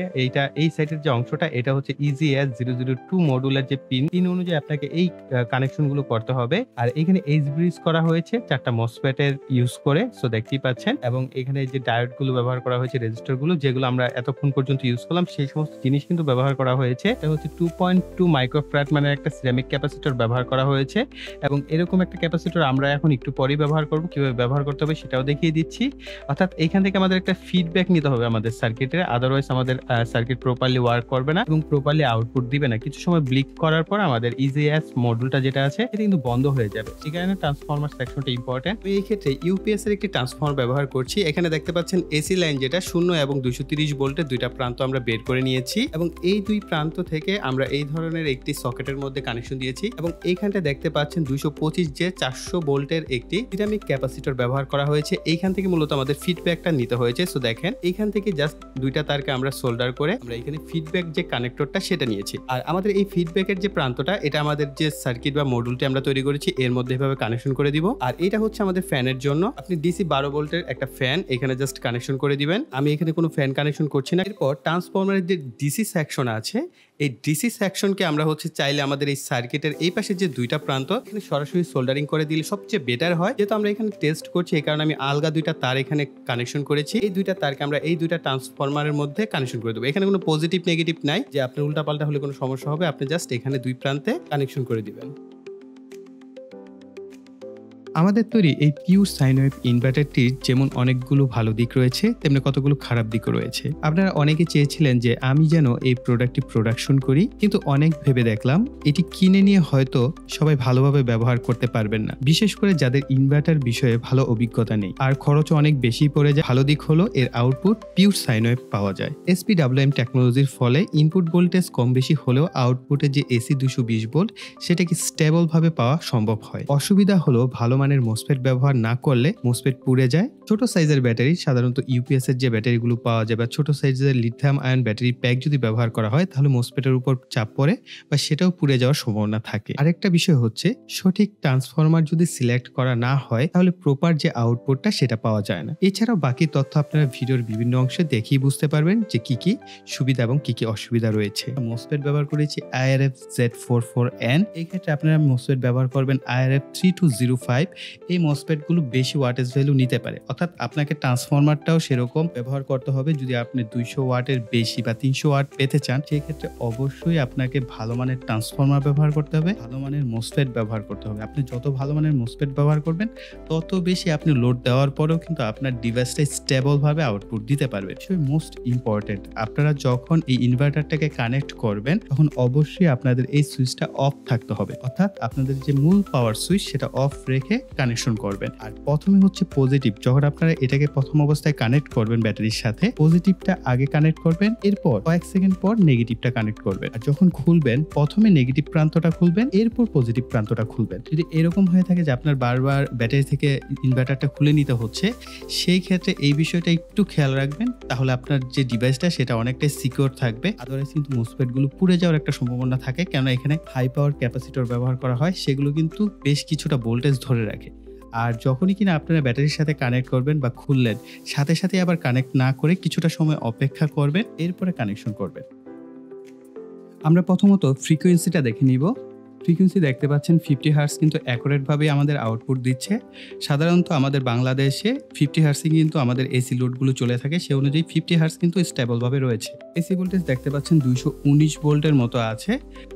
Speaker 1: এই সাইডের যে অংশটা এটা হচ্ছে EGS002 মডুলার যে পিন অনুযায়ী আপনাকে এই কানেকশন গুলো করতে হবে। আর এখানে এইচ ব্রিজ করা হয়েছে 4টা মসফেট এর ইউজ করে, সো দেখতেই পাচ্ছেন। এবং এখানে যে ডায়োড গুলো ব্যবহার করা হয়েছে, রেজিস্টার গুলো যেগুলো আমরা এতক্ষণ পর্যন্ত ইউজ করলাম, সেই সমস্ত জিনিস কিন্তু ব্যবহার করা হয়েছে। এটা হচ্ছে 2.2 মাইক্রোফ্যারাড মানে একটা সিরামিক ক্যাপাসিটর ব্যবহার করা হয়েছে। এবং এরকম একটা ক্যাপাসিটর আমরা এখন একটু পরেই ব্যবহার করব, কিভাবে ব্যবহার করতে হবে সেটাও দেখিয়ে দিচ্ছি। অর্থাৎ এখান থেকে আমাদের একটা ফিডব্যাক নিতে হবে আমাদের সার্কিটের, আদারওয়াইজ আমাদের সার্কিট প্রপারলি ওয়ার্ক করবে না এবং প্রপারলি আউটপুট দিবে না। কিছু সময় ব্লিক করার পর আমাদের EGS মডুলটা যেটা আছে এটা কিন্তু বন্ধ হয়ে যাবে। সেই কারণে ট্রান্সফরমার সেকশনটা ইম্পর্টেন্ট। এই ক্ষেত্রে ইউপিএস এর একটি ট্রান্সফরমার ব্যবহার করছি। এখানে দেখতে পাচ্ছেন এসি লাইন যেটা 0 এবং 230 ভোল্টের দুইটা প্রান্ত আমরা বের করে নিয়েছি এবং এই দুই প্রান্ত থেকে আমরা এই ধরনের একটি সকেটের মধ্যে কানেকশন দিয়েছি। এবং এইখানটা দেখতে পাচ্ছেন 225 যে 400 ভোল্টের একটি সিরামিক ক্যাপাসিটর ব্যবহার করা হয়েছে। এইখান থেকে মূলত আমাদের ফিডব্যাকটা নিতে হয়েছে। সো দেখেন এইখান থেকে জাস্ট দুইটা তারকে আমরা সোল্ডার করে আমরা এখানে ফিডব্যাক যে কানেক্টরটা সেটা নিয়েছি। আর আমাদের এই ফিডব্যাকের যে প্রান্তটা এটা আমাদের যে সার্কিট বা মডুলটি আমরা তৈরি করেছি এর মধ্যে এভাবে কানেকশন করে দিব। আর এটা হচ্ছে আমাদের ফ্যানের জন্য, আপনি ডিসি 12 ভোল্টের একটা ফ্যান এখানে জাস্ট কানেকশন করে দিবেন। আমি এখানে কোনো ফ্যান কানেকশন করছি না। এরপর ট্রান্সফরমারের যে ডিসি সেকশন আছে, এই ডিসি সেকশনকে আমরা হচ্ছে চাইলে আমাদের এই সার্কিটের এই পাশে যে দুইটা প্রান্ত এখানে সরাসরি সোল্ডারিং করে দিলে সবচেয়ে বেটার হয়। যেহেতু আমরা এখানে টেস্ট করছি এই কারণে আমি আলগা দুইটা তার এখানে কানেকশন করেছি। এই দুইটা তারকে আমরা এই দুইটা ট্রান্সফরমারের মধ্যে কানেকশন করে দেবো। এখানে কোনো পজিটিভ নেগেটিভ নাই যে আপনার উল্টাপাল্টা হলে কোনো সমস্যা হবে, আপনি জাস্ট এখানে দুই প্রান্তে কানেকশন করে দিবেন। আমাদের তৈরি এই পিওর সাইন ওয়েভ ইনভার্টারটির যেমন অনেকগুলো ভালো দিক রয়েছে, তেমনি কতগুলো খারাপ দিকও রয়েছে। আপনারা অনেকে চেয়েছিলেন যে আমি যেন এই প্রোডাক্টটি প্রোডাকশন করি, কিন্তু অনেক ভেবে দেখলাম এটি কিনে নিয়ে হয়তো সবাই ভালোভাবে ব্যবহার করতে পারবেন না, বিশেষ করে যাদের ইনভার্টার বিষয়ে ভালো অভিজ্ঞতা নেই। আর খরচও অনেক বেশি পড়ে যায়। ভালো দিক হলো এর আউটপুট পিওর সাইন ওয়েভ পাওয়া যায়। SPWM টেকনোলজির ফলে ইনপুট ভোল্টেজ কম বেশি হলেও আউটপুটে যে AC 220 ভোল্ট সেটাকে স্টেবল ভাবে পাওয়া সম্ভব হয়। অসুবিধা হলো ভালো মানের মোসফেট ব্যবহার না করলে মোসফেট পুড়ে যায়। ছোট সাইজের ব্যাটারি, সাধারণত ইউপিএস এর যে ব্যাটারিগুলো পাওয়া যায় বা ছোট সাইজের লিথিয়াম আয়ন ব্যাটারি প্যাক যদি ব্যবহার করা হয় তাহলে মোসফেটের উপর চাপ পড়ে বা সেটাও পুড়ে যাওয়ার সম্ভাবনা থাকে। আরেকটা বিষয় হচ্ছে সঠিক ট্রান্সফরমার যদি সিলেক্ট করা না হয় তাহলে প্রপার যে আউটপুটটা সেটা পাওয়া যায় না। এছাড়াও বাকি তথ্য আপনারা ভিডিওর বিভিন্ন অংশে দেখেই বুঝতে পারবেন যে কি কি সুবিধা এবং কি কি অসুবিধা রয়েছে। মোসফেট ব্যবহার করেছি IRF Z44N। এই ক্ষেত্রে আপনারা মোসফেট ব্যবহার করবেন IRF 3205। এই মসফেট গুলো বেশি ওয়াটেজ ভ্যালু নিতে পারে, অর্থাৎ আপনাকে ট্রান্সফরমারটাও সেরকম ব্যবহার করতে হবে। যদি আপনি 200 ওয়াটের বেশি বা 300 ওয়াট পেতে চান সেই ক্ষেত্রে অবশ্যই আপনাকে ভালো মানের ট্রান্সফরমার ব্যবহার করতে হবে, ভালো মানের মসফেট ব্যবহার করতে হবে। আপনি যত ভালো মানের মসফেট ব্যবহার করবেন তত বেশি আপনি লোড দেওয়ার পরেও কিন্তু আপনার ডিভাইসটা স্টেবল ভাবে আউটপুট দিতে পারবে। মোস্ট ইম্পর্টেন্ট, আপনারা যখন এই ইনভার্টারটাকে কানেক্ট করবেন তখন অবশ্যই আপনাদের এই সুইচটা অফ থাকতে হবে, অর্থাৎ আপনাদের যে মূল পাওয়ার সুইচ সেটা অফ রেখে কানেকশন করবেন। আর প্রথমে হচ্ছে পজিটিভ, যখন আপনারা এটাকে প্রথম অবস্থায় কানেক্ট করবেন ব্যাটারির সাথে পজিটিভটা আগে কানেক্ট করবেন, এরপর কয়েক সেকেন্ড পর নেগেটিভটা কানেক্ট করবেন। আর যখন খুলবেন প্রথমে নেগেটিভ প্রান্তটা খুলবেন, এরপর পজিটিভ প্রান্তটা খুলবেন। যদি এরকম হয়ে থাকে যে আপনার বারবার ব্যাটারি থেকে ইনভার্টারটা খুলে নিতে হচ্ছে, সেই ক্ষেত্রে এই বিষয়টা একটু খেয়াল রাখবেন, তাহলে আপনার যে ডিভাইসটা সেটা অনেকটাই সিকিউর থাকবে। আদারওয়াইজ কিন্তু মোসফেট গুলো পুড়ে যাওয়ার একটা সম্ভাবনা থাকে, কেননা এখানে হাই পাওয়ার ক্যাপাসিটর ব্যবহার করা হয়, সেগুলো কিন্তু বেশ কিছুটা ভোল্টেজ ধরে রাখে। আর যখনই কিনা আপনারা ব্যাটারির সাথে কানেক্ট করবেন বা খুললেন, সাথে সাথে আবার কানেক্ট না করে কিছুটা সময় অপেক্ষা করবেন, এরপরে কানেকশন করবেন। আমরা প্রথমত ফ্রিকোয়েন্সিটা দেখে নিব। ফ্রিকোয়েন্সি দেখতে পাচ্ছেন 50 হার্টজ কিন্তু অ্যাকুরেটভাবে আমাদের আউটপুট দিচ্ছে। সাধারণত আমাদের বাংলাদেশে 50 হার্টজে কিন্তু আমাদের এসি লোডগুলো চলে থাকে, সে অনুযায়ী 50 হার্টজ কিন্তু স্টেবলভাবে রয়েছে। এসি ভোল্টেজ দেখতে পাচ্ছেন 219 ভোল্টের মতো আছে।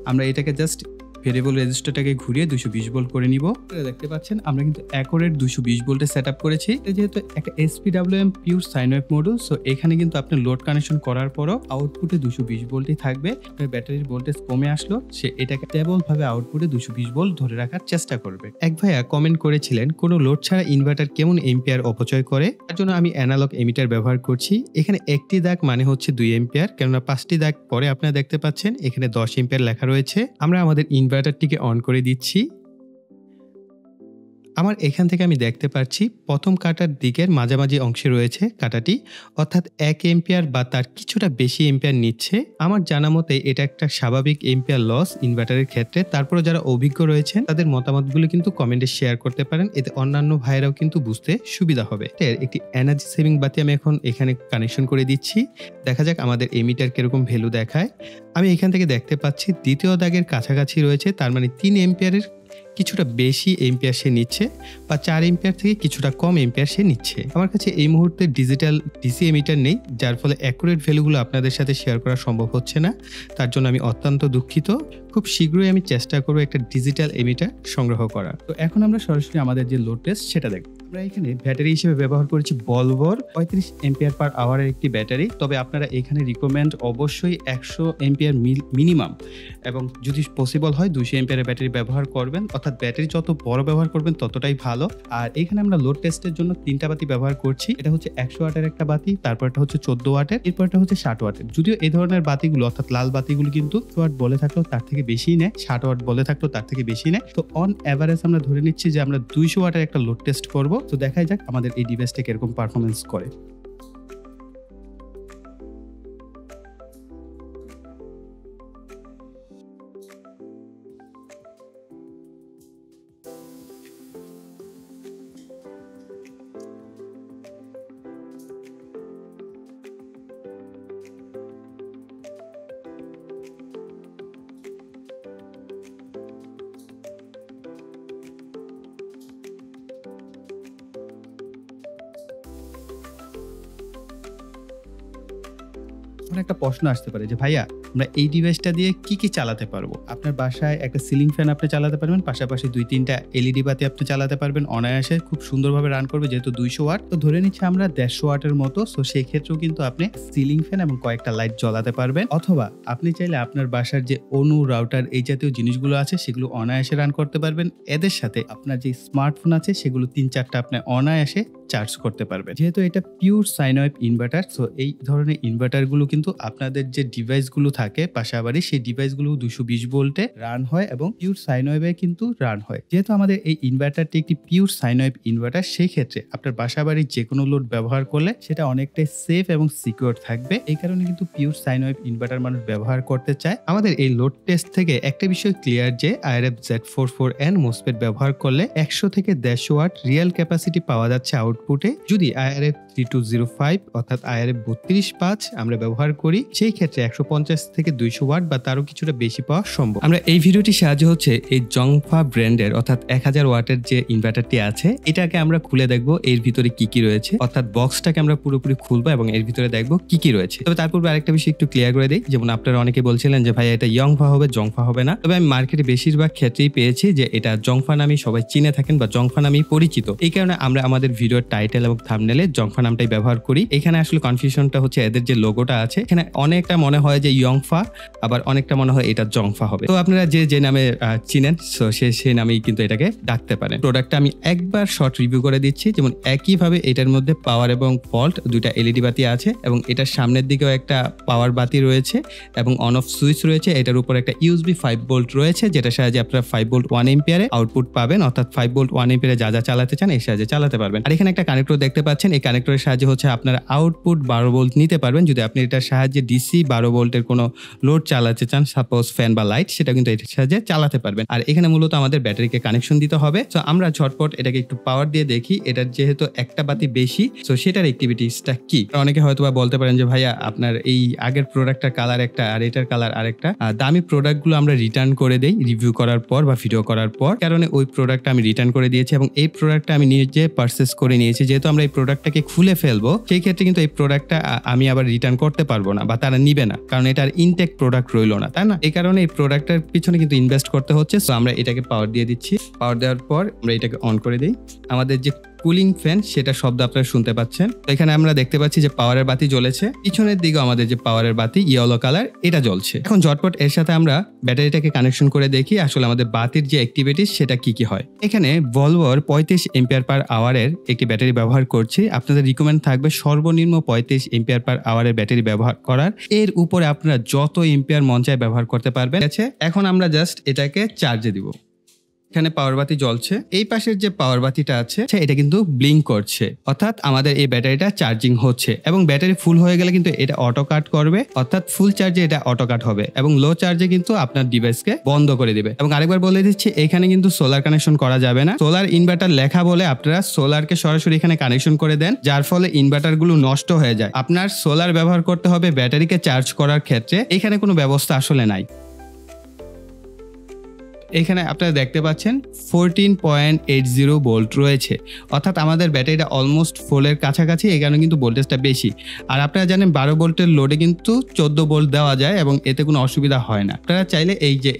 Speaker 1: আমরা এটাকে জাস্ট ভেরিয়েবল রেজিস্টারটাকে ঘুরিয়ে 220 ভোল্ট করে নিব। দেখতে পাচ্ছেন আমরা কিন্তু অ্যাকুরেট 220 ভোল্টে সেট আপ করেছি। যেহেতু একটা SPWM pure sine wave model, so এখানে কিন্তু আপনি লোড কানেকশন করার পরও আউটপুটে 220 ভোল্টই থাকবে। ব্যাটারির ভোল্টেজ কমে আসলো, সে এটাকে স্টেবল ভাবে আউটপুটে 220 ভোল্ট ধরে রাখার চেষ্টা করবে। এক ভাইয়া কমেন্ট করেছিলেন কোনো লোড ছাড়া ইনভার্টার কেমন এম্পিয়ার অপচয় করে, তার জন্য আমি অ্যানালগ এমিটার ব্যবহার করছি। এখানে একটি দাগ মানে হচ্ছে 2 এম্পিয়ার, কেননা 5টি দাগ পরে আপনারা দেখতে পাচ্ছেন এখানে 10 এম্পিয়ার লেখা রয়েছে। আমরা আমাদের ইনভার্টারটিকে অন করে দিচ্ছি। আমার এখান থেকে আমি দেখতে পাচ্ছি প্রথম কাটার দিকের মাঝামাঝি অংশে রয়েছে কাটাটি, অর্থাৎ 1 এম্পিয়ার বা তার কিছুটা বেশি এম্পিয়ার নিচ্ছে। আমার জানা মতে এটা একটা স্বাভাবিক এম্পিয়ার লস ইনভার্টারের ক্ষেত্রে। তারপরে যারা অভিজ্ঞ রয়েছেন তাদের মতামতগুলো কিন্তু কমেন্টে শেয়ার করতে পারেন, এতে অন্যান্য ভাইরাও কিন্তু বুঝতে সুবিধা হবে। একটি এনার্জি সেভিং বাতি আমি এখন এখানে কানেকশন করে দিচ্ছি। দেখা যাক আমাদের এমিটার কিরকম ভ্যালু দেখায়। আমি এখান থেকে দেখতে পাচ্ছি দ্বিতীয় দাগের কাছাকাছি রয়েছে, তার মানে 3 এম্পিয়ারের কিছুটা বেশি এম্পিয়ার সে নিচ্ছে, বা 4 এম্পিয়ার থেকে কিছুটা কম এম্পিয়ার সে নিচ্ছে। আমার কাছে এই মুহূর্তে ডিজিটাল ডিসি এমিটার নেই, যার ফলে অ্যাকুরেট ভ্যালুগুলো আপনাদের সাথে শেয়ার করা সম্ভব হচ্ছে না। তার জন্য আমি অত্যন্ত দুঃখিত। খুব শীঘ্রই আমি চেষ্টা করব একটা ডিজিটাল এমিটার সংগ্রহ করা। তো এখন আমরা সরাসরি আমাদের যে লোড টেস্ট সেটা দেখব। আমরা এখানে ব্যাটারি হিসেবে ব্যবহার করেছি বলভোর 35 এম্পিয়ার পার আওয়ারের একটি ব্যাটারি। তবে আপনারা এখানে রিকমেন্ড অবশ্যই 100 এম্পিয়ার মিনিমাম, এবং যদি পসিবল হয় 200 এম্পিয়ারের ব্যাটারি ব্যবহার করবেন, অর্থাৎ ব্যাটারি যত বড় ব্যবহার করবেন ততটাই ভালো। আর এখানে আমরা লোড টেস্টের জন্য 3টা বাতি ব্যবহার করছি। এটা হচ্ছে 100 ওয়াটের একটা বাতি, তারপরটা হচ্ছে 14 ওয়াটের, এরপরটা হচ্ছে 60 ওয়াটের। যদিও এই ধরনের বাতিগুলো অর্থাৎ লাল বাতিগুলো কিন্তু 100 ওয়াট বলে থাকলেও তার থেকে বেশি নেয়, 60 ওয়াট বলে থাকলেও তার থেকে বেশি নেয়। তো অন এভারেজ আমরা ধরে নিচ্ছি যে আমরা 200 ওয়াটের একটা লোড টেস্ট করব। তো দেখাই যাক আমাদের এই ডিভাইসটা কিরকম পারফরমেন্স করে। একটা প্রশ্ন আসতে পারে যে ভাইয়া আমরা এই ডিভাইসটা দিয়ে কি কি চালাতে পারবো। আপনার বাসায় একটা সিলিং ফ্যান আপনি চালাতে পারবেন, পাশাপাশি 2-3টা এলইডি বাতি আপনি চালাতে পারবেন, অনায়াসে খুব সুন্দরভাবে রান করবে। যেহেতু 200 ওয়াট, তো ধরে নিচ্ছে আমরা 150 ওয়াটের মতো। সো সেই ক্ষেত্রেও কিন্তু আপনি সিলিং ফ্যান এবং কয়েকটা লাইট জ্বালাতে পারবেন। অথবা আপনি চাইলে আপনার বাসার যে অনু রাউটার এই জাতীয় জিনিসগুলো আছে সেগুলো অনায়াসে রান করতে পারবেন। এদের সাথে আপনার যে স্মার্টফোন আছে সেগুলো 3-4টা আপনি অনায়াসে চার্জ করতে পারবেন। যেহেতু এটা pure sine wave inverter, so এই ধরনের ইনভার্টারগুলো কিন্তু আপনাদের যে ডিভাইসগুলো থাকে পাশাপাশি সেই ডিভাইসগুলো 220 ভোল্টে রান হয় এবং পিওর সাইন ওয়েভে কিন্তু রান হয়। যেহেতু আমাদের এই ইনভার্টারটি একটি পিওর সাইন ওয়েভ ইনভার্টার, সেই ক্ষেত্রে আপনার বাসাবাড়ির যে কোনো লোড ব্যবহার করলে সেটা অনেকটাই সেফ এবং সিকিউর থাকবে। এই কারণে কিন্তু পিওর সাইন ওয়েভ ইনভার্টার মানুষ ব্যবহার করতে চায়। আমাদের এই লোড টেস্ট থেকে একটা বিষয় ক্লিয়ার যে IRF Z44N মোসফেট ব্যবহার করলে 100 থেকে 150 ওয়াট রিয়েল ক্যাপাসিটি পাওয়া যাচ্ছে আউটপুটে। যদি IRF 3205 অর্থাৎ IRF 32.5 আমরা ব্যবহার করি, সেই ক্ষেত্রে 150 থেকে 200 ওয়াট বা তারও কিছুটা বেশি পাওয়া সম্ভব। আমরা এই ভিডিওটির সাহায্য হচ্ছে এই জংফা ব্র্যান্ডের অর্থাৎ 1000 ওয়াটের যে ইনভার্টারটি আছে এটাকে আমরা খুলে দেখবো এর ভিতরে কি কি রয়েছে, অর্থাৎ বক্সটাকে আমরা পুরোপুরি খুলবো এবং এর ভিতরে দেখবো কি কি রয়েছে। তবে তার পূর্বে আরেকটা বিষয় একটু ক্লিয়ার করে দিই, যেমন আপনারা অনেকে বলছিলেন যে ভাই এটা ইয়ংফা হবে, জংফা হবে না। তবে আমি মার্কেটে বেশিরভাগ ক্ষেত্রেই পেয়েছি যে এটা জংফা নামে সবাই চিনে থাকেন বা জংফা নামেই পরিচিত। এই কারণে আমরা আমাদের ভিডিওর টাইটেল এবং থাম্বনেলে জংফা নামটাই ব্যবহার করি। এখানে আসলে কনফিউশনটা হচ্ছে এদের যে লোগোটা আছে এখানে অনেকটা মনে হয় যে ইয়ংফা, আবার অনেকটা মনে হয় এটা জংফা হবে। তো আপনারা যে নামে চিনেন সেই নামেই কিন্তু এটাকে ডাকতে পারেন। প্রোডাক্টটা আমি একবার শর্ট রিভিউ করে দিচ্ছি। যেমন একইভাবে এটার মধ্যে পাওয়ার এবং ফল্ট দুইটা এলইডি বাতি আছে এবং এটার সামনের দিকেও একটা পাওয়ার বাতি রয়েছে এবং অন অফ সুইচ রয়েছে। এটার উপর একটা USB 5 ভোল্ট রয়েছে, যেটা সাহায্যে আপনারা 5 ভোল্ট 1 এম্পিয়ারে আউটপুট পাবেন, অর্থাৎ 5 ভোল্ট 1 এম্পিয়ারে যা যা চালাতে চান এই সাহায্যে চালাতে পারবেন। আর এখানে একটা কানেক্টর দেখতে পাচ্ছেন, এই কানেক্টরের মোটরের সাহায্যে হচ্ছে আপনারা আউটপুট 12 ভোল্ট নিতে পারবেন যদি আপনি এটার সাহায্যে ডিসি 12 ভোল্টের কোনো লোড চালাতে চান, সাপোজ ফ্যান বা লাইট, সেটা কিন্তু এটার সাহায্যে চালাতে পারবেন। আর এখানে মূলত আমাদের ব্যাটারিকে কানেকশন দিতে হবে। তো আমরা ঝটপট এটাকে একটু পাওয়ার দিয়ে দেখি এটার যেহেতু একটা বাতি বেশি, তো সেটার অ্যাক্টিভিটিসটা কি। অনেকে হয়তো বা বলতে পারেন যে ভাইয়া আপনার এই আগের প্রোডাক্টটার কালার একটা আর এটার কালার আরেকটা। দামি প্রোডাক্টগুলো আমরা রিটার্ন করে দেই রিভিউ করার পর বা ভিডিও করার পর, কারণে ওই প্রোডাক্টটা আমি রিটার্ন করে দিয়েছি এবং এই প্রোডাক্টটা আমি নিজে পারচেস করে নিয়েছি। যেহেতু আমরা এই প্রোডাক্টটাকে খুলে ফেলবো, সেই ক্ষেত্রে কিন্তু এই প্রোডাক্টটা আমি আবার রিটার্ন করতে পারবো না বা তারা নিবে না, কারণ এটার ইনটেক প্রোডাক্ট রইলো না, তাই না? এই কারণে এই প্রোডাক্টের পিছনে কিন্তু ইনভেস্ট করতে হচ্ছে। তো আমরা এটাকে পাওয়ার দিয়ে দিচ্ছি। পাওয়ার দেওয়ার পর আমরা এটাকে অন করে দিই। আমাদের যে কুলিং ফ্যান সেটা শব্দ আপনারা শুনতে পাচ্ছেন। তো এখানে আমরা দেখতে পাচ্ছি যে পাওয়ারের বাতি জ্বলেছে, পিছনের দিকে আমাদের যে পাওয়ারের বাতি ইয়েলো কালার এটা জ্বলছে। এখন ঝটপট এর সাথে আমরা ব্যাটারিটাকে কানেকশন করে দেখি আসলে আমাদের বাতির যে অ্যাক্টিভিটিস সেটা কি কি হয়। এখানে ভলভোর 35 এম্পিয়ার পার আওয়ারের একটি ব্যাটারি ব্যবহার করছি। আপনাদের রিকমেন্ড থাকবে সর্বনিম্ন 35 এম্পিয়ার পার আওয়ারের ব্যাটারি ব্যবহার করার। এর উপরে আপনারা যত এম্পিয়ার মন চায় ব্যবহার করতে পারবেন। এখন আমরা জাস্ট এটাকে চার্জে দিব। এখানে পাওয়ার বাতি জ্বলছে, এই পাশের যে পাওয়ার বাতিটা আছে এটা কিন্তু ব্লিঙ্ক করছে, অর্থাৎ আমাদের এই ব্যাটারিটা চার্জিং হচ্ছে। এবং ব্যাটারি ফুল হয়ে গেলে কিন্তু এটা অটো কাট করবে, অর্থাৎ ফুল চার্জে এটা অটো কাট হবে এবং লো চার্জে কিন্তু আপনার ডিভাইসকে বন্ধ করে দিবে। এবং আরেকবার বলে দিচ্ছি, এখানে কিন্তু সোলার কানেকশন করা যাবে না। সোলার ইনভার্টার লেখা বলে আপনারা সোলারকে সরাসরি এখানে কানেকশন করে দেন, যার ফলে ইনভার্টারগুলো নষ্ট হয়ে যায়। আপনার সোলার ব্যবহার করতে হবে ব্যাটারিকে চার্জ করার ক্ষেত্রে, এখানে কোনো ব্যবস্থা আসলে নাই। এখানে আপনারা দেখতে পাচ্ছেন 14.80 ভোল্ট রয়েছে, অর্থাৎ আমাদের ব্যাটারিটা অলমোস্ট ফুলের কাছাকাছি। এখানে কিন্তু ভোল্টেজটা বেশি। আর আপনারা জানেন 12 ভোল্টের লোডে কিন্তু 14 ভোল্ট দেওয়া যায় এবং এতে কোনো অসুবিধা হয় না। আপনারা চাইলে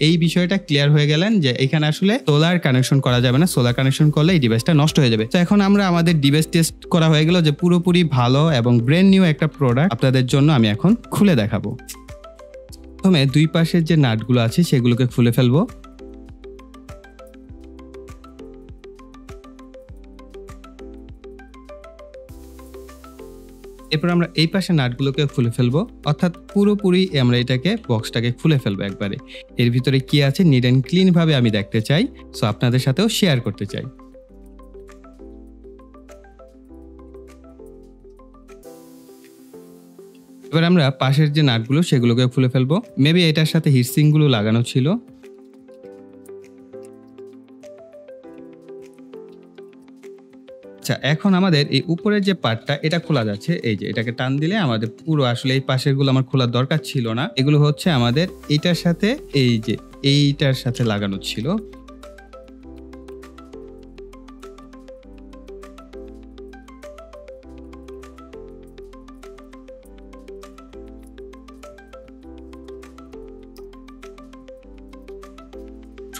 Speaker 1: এই বিষয়টা ক্লিয়ার হয়ে গেলেন যে এখানে আসলে সোলার কানেকশন করা যাবে না। সোলার কানেকশন করলে এই ডিভাইসটা নষ্ট হয়ে যাবে। তো এখন আমরা আমাদের ডিভাইস টেস্ট করা হয়ে গেল যে পুরোপুরি ভালো এবং ব্র্যান্ড নিউ একটা প্রোডাক্ট আপনাদের জন্য আমি এখন খুলে দেখাবো। প্রথমে দুই পাশের যে নাটগুলো আছে সেগুলোকে খুলে ফেলবো। এরপর আমরা এই পাশে নাটগুলোকে খুলে ফেলবো, অর্থাৎ পুরোপুরি আমরা এটাকে বক্সটাকে খুলে ফেলবো একবারে। এর ভিতরে কি আছে নিট অ্যান্ড ক্লিন ভাবে আমি দেখতে চাই, সো আপনাদের সাথেও শেয়ার করতে চাই। এবার আমরা পাশের যে নাটগুলো সেগুলোকে খুলে ফেলবো। মেবি এটার সাথে হিটসিং গুলো লাগানো ছিল। আচ্ছা, এখন আমাদের এই উপরের যে পার্টটা এটা খোলা যাচ্ছে। এই যে এটাকে টান দিলে আমাদের পুরো আসলে এই পাশের গুলো আমার খোলার দরকার ছিল না। এগুলো হচ্ছে আমাদের এইটার সাথে এইটার সাথে লাগানো ছিল।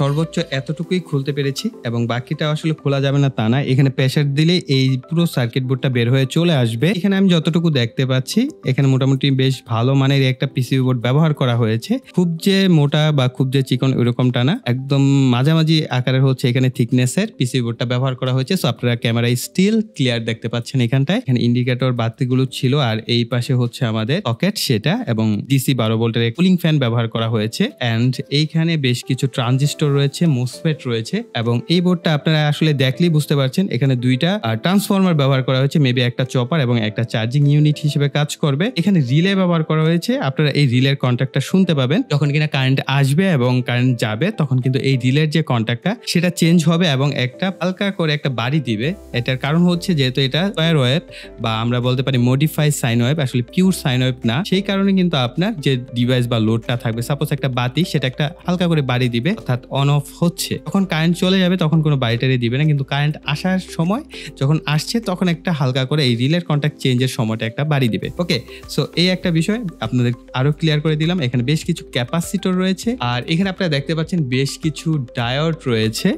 Speaker 1: সর্বোচ্চ এতটুকুই খুলতে পেরেছি এবং বাকিটা আসলে খোলা যাবে না তা না। এখানে প্রেসার দিলে এই পুরো সার্কিট বোর্ডটা বের হয়ে চলে আসবে। এখানে আমি যতটুকু দেখতে পাচ্ছি এখানে মোটামুটি বেশ ভালো মানের একটা পিসিবি বোর্ড ব্যবহার করা হয়েছে। খুব যে মোটা বা খুব যে চিকন ওইরকমটা না, একদম মাঝামাঝি আকারের হচ্ছে এখানে থিকনেসের পিসিবি বোর্ডটা ব্যবহার করা হয়েছে। সো আপনারা ক্যামেরায় স্টিল ক্লিয়ার দেখতে পাচ্ছেন। এখানটায় এখানে ইন্ডিকেটর বাতিগুলো ছিল আর এই পাশে হচ্ছে আমাদের সকেট সেটা, এবং ডিসি 12 ভোল্টের কুলিং ফ্যান ব্যবহার করা হয়েছে। এন্ড এইখানে বেশ কিছু ট্রানজিস্টর রয়েছে, মোসফেট রয়েছে এবং এই বোর্ডটা আপনারা আসলে দেখলেই বুঝতে পারছেন এখানে দুইটা ট্রান্সফরমার ব্যবহার করা হয়েছে, মেবি একটা চপার এবং একটা চার্জিং ইউনিট হিসেবে কাজ করবে। এখানে রিলে ব্যবহার করা হয়েছে। আপনারা এই রিলের কন্ট্যাক্টটা শুনতে পাবেন যখন কিনা কারেন্ট আসবে এবং কারেন্ট যাবে, তখন কিন্তু এই রিলের যে কন্ট্যাক্টটা সেটা চেঞ্জ হবে এবং একটা হালকা করে একটা বাড়ি দিবে। এটার কারণ হচ্ছে যেহেতু এটা স্কয়ার ওয়েভ বা আমরা বলতে পারি মডিফাইড সাইন ওয়েভ, আসলে পিওর সাইন ওয়েভ না, সেই কারণে কিন্তু আপনার যে ডিভাইস বা লোডটা থাকবে, সাপোজ একটা বাতি, সেটা একটা হালকা করে বাড়ি দিবে, অর্থাৎ অন অফ হচ্ছে। যখন কারেন্ট চলে যাবে তখন কোনো বাড়িটারি দিবে না, কিন্তু কারেন্ট আসার সময় যখন আসছে তখন একটা হালকা করে এই রিলের কন্ট্যাক্ট চেঞ্জের সময়টা একটা বাড়ি দিবে। ওকে, সো এই একটা বিষয় আপনাদের আরো ক্লিয়ার করে দিলাম। এখানে বেশ কিছু ক্যাপাসিটর রয়েছে আর এখানে আপনারা দেখতে পাচ্ছেন বেশ কিছু ডায়োড রয়েছে।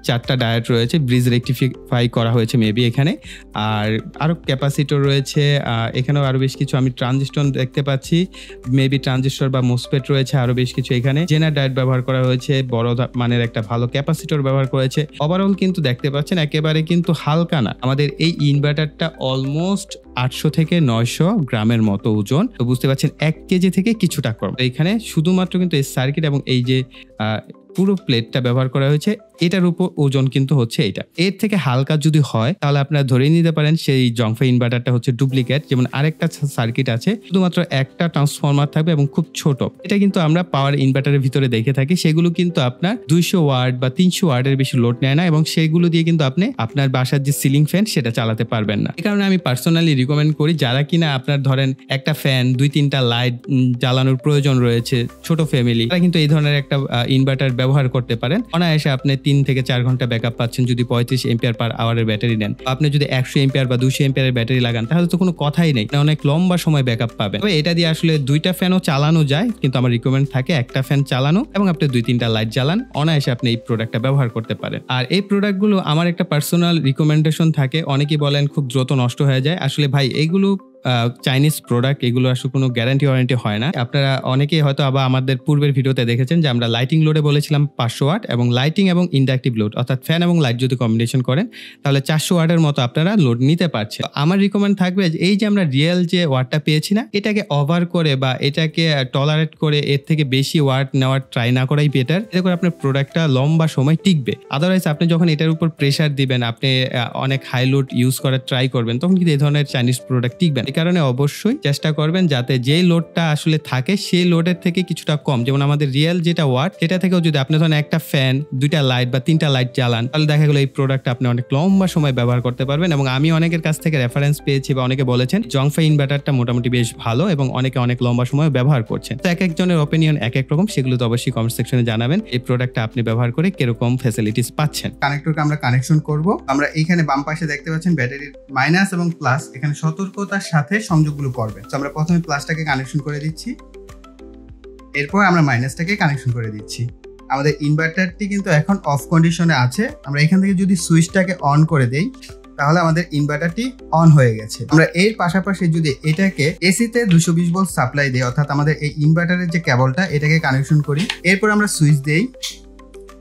Speaker 1: 4টা ডায়োড রয়েছে, ব্রিজ রেকটিফাই করা হয়েছে মেবি এখানে। আর আরো ক্যাপাসিটর রয়েছে, এখানেও আরো বেশ কিছু আমি ট্রানজিস্টর দেখতে পাচ্ছি, মেবি ট্রানজিস্টর বা মোসফেট রয়েছে আরো বেশ কিছু। এখানে জেনার ডায়োড ব্যবহার করা হয়েছে, বড় মানের একটা ভালো ক্যাপাসিটর ব্যবহার করেছে। ওভারঅল কিন্তু দেখতে পাচ্ছেন একেবারে কিন্তু হালকা না। আমাদের এই ইনভার্টারটা অলমোস্ট 800 থেকে 900 গ্রামের মতো ওজন। তো বুঝতে পারছেন 1 কেজি থেকে কিছুটা কম। এখানে শুধুমাত্র কিন্তু এই সার্কিট এবং এই যে পুরো প্লেটটা ব্যবহার করা হয়েছে, এটার উপর ওজন কিন্তু হচ্ছে এটা। এর থেকে হালকা যদি হয় তাহলে আপনারা ধরে নিতে পারেন সেই জংফাই ইনভার্টারটা হচ্ছে ডুপ্লিকেট। যেমন আরেকটা সার্কিট আছে, শুধুমাত্র একটা ট্রান্সফরমার থাকবে এবং খুব ছোট। এটা কিন্তু আমরা পাওয়ার ইনভার্টারের ভিতরে দেখে থাকি, সেগুলো কিন্তু আপনার 200 ওয়াট বা 300 ওয়াটের বেশি লোড নেয় না, এবং সেগুলো দিয়ে কিন্তু আপনি আপনার বাসার যে সিলিং ফ্যান সেটা চালাতে পারবেন না। এই কারণে আমি পার্সোনালি রিকমেন্ড করি যারা কিনা আপনার ধরেন একটা ফ্যান 2-3টা লাইট জ্বালানোর প্রয়োজন রয়েছে, ছোট ফ্যামিলি, তারা কিন্তু এই ধরনের একটা ইনভার্টার ব্যবহার করতে পারেন। অনায়াসে আপনি 3 থেকে 4 ঘন্টা ব্যাকআপ পাচ্ছেন যদি 35 এম্পিয়ার পার আওয়ারের ব্যাটারি নেন। আপনি যদি 100 এম্পিয়ার বা 200 এম্পিয়ারের ব্যাটারি লাগান তাহলে তো কোনো কথাই নেই, অনেক লম্বা সময় ব্যাকআপ পাবেন। তবে এটা দিয়ে আসলে 2টা ফ্যানও চালানো যায়, কিন্তু আমার রিকমেন্ড থাকে একটা ফ্যান চালানো এবং আপনি 2-3টা লাইট জ্বালান, অনায়াসে আপনি এই প্রোডাক্টটা ব্যবহার করতে পারেন। আর এই প্রোডাক্টগুলো আমার একটা পার্সোনাল রিকমেন্ডেশন থাকে, অনেকেই বলেন খুব দ্রুত নষ্ট হয়ে যায়। আসলে ভাই এইগুলো চাইনিজ প্রোডাক্ট, এগুলো আসলে কোনো গ্যারান্টি ওয়ারেন্টি হয় না। আপনারা অনেকেই হয়তো আবার আমাদের পূর্বের ভিডিওতে দেখেছেন যে আমরা লাইটিং লোডে বলেছিলাম 500 ওয়াট, এবং লাইটিং এবং ইন্ডাকটিভ লোড অর্থাৎ ফ্যান এবং লাইট যদি কম্বিনেশন করেন তাহলে 400 ওয়াটের মতো আপনারা লোড নিতে পারছেন। আমার রিকমেন্ড থাকবে যে এই যে আমরা রিয়েল যে ওয়াটটা পেয়েছি না, এটাকে ওভার করে বা এটাকে টলারেট করে এর থেকে বেশি ওয়াট নেওয়ার ট্রাই না করাই বেটার। এতে করে আপনার প্রোডাক্টটা লম্বা সময় টিকবে। আদারওয়াইজ আপনি যখন এটার উপর প্রেশার দিবেন, আপনি অনেক হাই লোড ইউজ করার ট্রাই করবেন, তখন কিন্তু এই ধরনের চাইনিজ প্রোডাক্ট টিকবে না। কারণে অবশ্যই চেষ্টা করবেন যাতে যে লোডটা আসলে থাকে সেই লোডের থেকে কিছুটা কম, যেমন আমাদের রিয়েল যেটা ওয়াট সেটা থেকেও যদি আপনি ধরেন একটা ফ্যান 2টা লাইট বা 3টা লাইট জ্বালান তাহলে দেখা গেল এই প্রোডাক্ট আপনি অনেক লম্বা সময় ব্যবহার করতে পারবেন। এবং আমি অনেকের কাছ থেকে রেফারেন্স পেয়েছি বা অনেকে বলেছেন জংফাই ইনভার্টারটা মোটামুটি বেশ ভালো এবং অনেকে অনেক লম্বা সময় ব্যবহার করছেন। তো এক একজনের অপিনিয়ন এক এক রকম, সেগুলো তো অবশ্যই কমেন্ট সেকশনে জানাবেন এই প্রোডাক্টটা আপনি ব্যবহার করে কিরকম ফ্যাসিলিটিস পাচ্ছেন।
Speaker 2: কানেক্টরকে আমরা কানেকশন করব। আমরা এইখানে বাম পাশে দেখতে পাচ্ছেন ব্যাটারির মাইনাস এবং প্লাস, এখানে সতর্কতার সাথে সংযোগগুলো করবেন। তো আমরা প্রথমে প্লাসটাকে কানেকশন করে দিচ্ছি, এরপর আমরা মাইনাসটাকে কানেকশন করে দিচ্ছি। আমাদের ইনভার্টারটি কিন্তু এখন অফ কন্ডিশনে আছে। আমরা এখান থেকে যদি সুইচটাকে অন করে দেই তাহলে আমাদের ইনভার্টারটি অন হয়ে গেছে। আমরা এর পাশাপাশি যদি এটাকে এসিতে 220 ভোল্ট সাপ্লাই দেই, অর্থাৎ আমাদের এই ইনভার্টারের যে কেবলটা এটাকে কানেকশন করি, এরপর আমরা সুইচ দেই,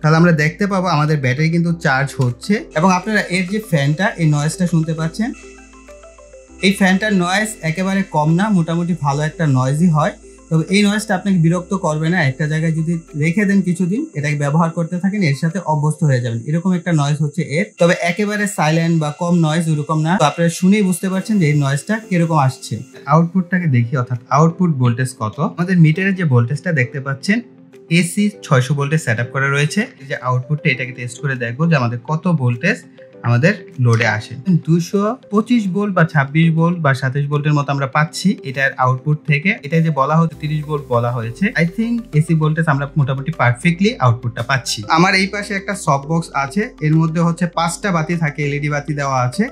Speaker 2: তাহলে আমরা দেখতে পাবো আমাদের ব্যাটারি কিন্তু চার্জ হচ্ছে। এবং আপনারা এর যে ফ্যানটা, এই নয়েজটা শুনতে পাচ্ছেন, এই ফ্যানটার নয়েজ একেবারে কম না, মোটামুটি ভালো একটা নয়েজই হয়। তবে এই নয়েজটা আপনাকে বিরক্ত করবে না, একটা জায়গায় যদি রেখে দেন কিছুদিন, এটাকে ব্যবহার করতে থাকেন, এর সাথে অভ্যস্ত হয়ে যাবেন। এরকম একটা নয়েজ হচ্ছে এর। তবে একেবারে সাইলেন্ট বা কম নয়েজ ওরকম না। তো আপনারা শুনেই বুঝতে পারছেন যে এই নয়েজটা কিরকম আসছে। আউটপুটটাকে দেখি, অর্থাৎ আউটপুট ভোল্টেজ কত। আমাদের মিটারের যে ভোল্টেজটা দেখতে পাচ্ছেন এসি 600 ভোল্টে সেট আপ করা রয়েছে। এই যে আউটপুটটা, এটাকে টেস্ট করে দেখবো যে আমাদের কত ভোল্টেজ আমাদের লোডে আসে। 225 ভোল্ট বা 26 ভোল্ট বা 27 ভোল্টের মতো আমরা পাচ্ছি এটার আউটপুট থেকে। এটা যে বলা হচ্ছে 30 ভোল্ট বলা হয়েছে, আই থিঙ্ক এসি ভোল্টেজ আমরা মোটামুটি পারফেক্টলি আউটপুটটা পাচ্ছি। আমার এই পাশে একটা সফট বক্স আছে, এর মধ্যে হচ্ছে 5টা বাতি থাকে, এলইডি বাতি দেওয়া আছে।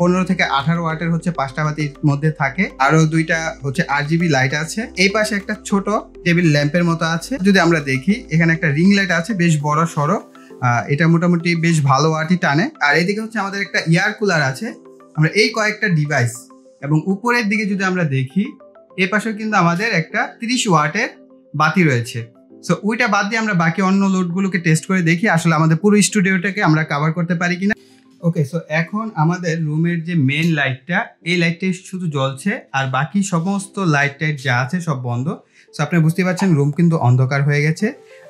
Speaker 2: 15 থেকে 18 ওয়াটের হচ্ছে 5টা বাতির মধ্যে থাকে, আরো 2টা হচ্ছে RGB লাইট আছে। এই পাশে একটা ছোট টেবিল ল্যাম্পের মতো আছে। যদি আমরা দেখি এখানে একটা রিং লাইট আছে, বেশ বড় সড়ো, এটা মোটামুটি বেশ ভালো ওয়াটই টানে। আর এইদিকে হচ্ছে আমাদের একটা এয়ার কুলার আছে। আমরা এই কয়েকটা ডিভাইস এবং উপরের দিকে যদি আমরা দেখি, এই পাশেও কিন্তু আমাদের একটা 30 ওয়াটের বাতি রয়েছে। সো ওইটা বাদ দিয়ে আমরা বাকি অন্য লোডগুলোকে টেস্ট করে দেখি আসলে আমাদের পুরো স্টুডিওটাকে আমরা কভার করতে পারি কিনা। ওকে, সো এখন আমাদের রুমের যে মেন লাইটটা, এই লাইটটাই শুধু জ্বলছে, আর বাকি সমস্ত লাইট টাইট যা আছে সব বন্ধ। সো আপনি বুঝতে পারছেন রুম কিন্তু অন্ধকার হয়ে গেছে।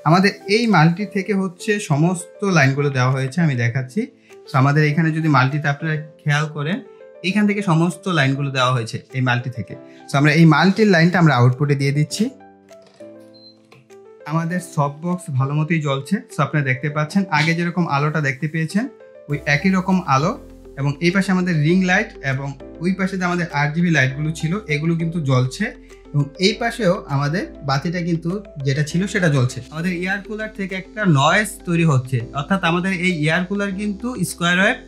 Speaker 2: আমাদের এই মাল্টি থেকে হচ্ছে সমস্ত লাইনগুলো দেওয়া হয়েছে, আমি দেখাচ্ছি। সো আমাদের এখানে যদি মাল্টিতে আপনারা খেয়াল করেন, এইখান থেকে সমস্ত লাইনগুলো দেওয়া হয়েছে এই মাল্টি থেকে। সো আমরা এই মাল্টির লাইনটা আমরা আউটপুটে দিয়ে দিচ্ছি। আমাদের সফট বক্স ভালো মতোই জ্বলছে। সো আপনারা দেখতে পাচ্ছেন আগে যেরকম আলোটা দেখতে পেয়েছেন ওই একই রকম আলো, এবং এই পাশে আমাদের রিং লাইট এবং ওই পাশে যে আমাদের RGB লাইটগুলো ছিল এগুলো কিন্তু জ্বলছে, এবং এই পাশেও আমাদের বাতিটা কিন্তু যেটা ছিল সেটা জ্বলছে। আমাদের এয়ার কুলার থেকে একটা নয়েজ তৈরি হচ্ছে, অর্থাৎ আমাদের এই এয়ার কুলার কিন্তু স্কোয়ার ওয়েভ